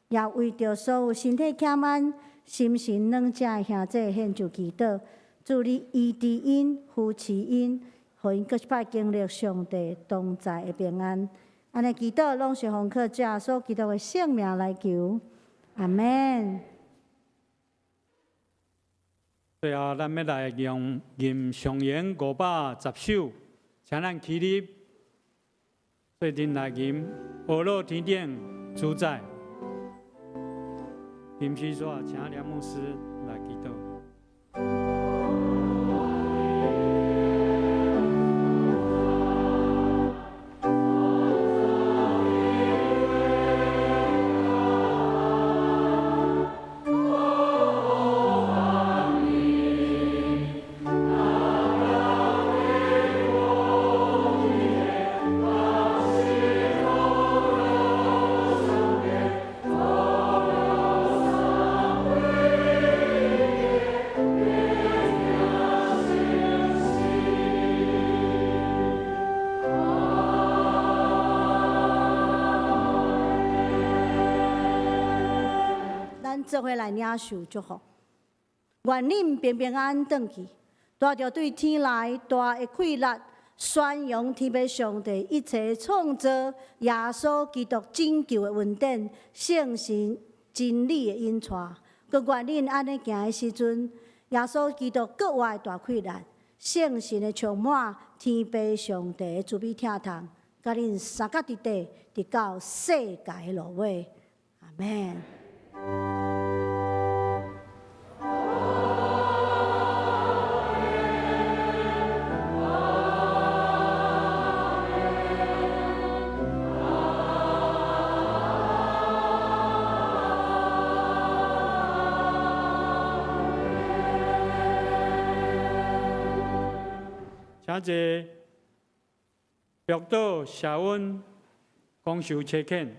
也为着所有身体欠安、心神软者的兄弟献上祈祷，祝你医治因、扶持因。互因搁一摆经历上帝同在的平安，安尼祈祷拢是奉靠主耶稣基督的圣名来求，阿门。最后，咱要来用吟上言510首，请咱起立，做阵来吟《俄罗天顶主宰》。吟诗说，请梁牧师来祈祷。做伙来领受祝福，愿恁平平安安转去，带着对天来大的快乐，宣扬天父上帝一切创造耶稣基督拯救的恩典、圣神真理的引带。佮愿恁安尼行的时阵，耶稣基督格外大快乐，圣神的充满，天父上帝的慈悲疼痛，甲恁三角伫地，直到世界的落尾。阿门。请坐，玉岛谢恩讲授切恳。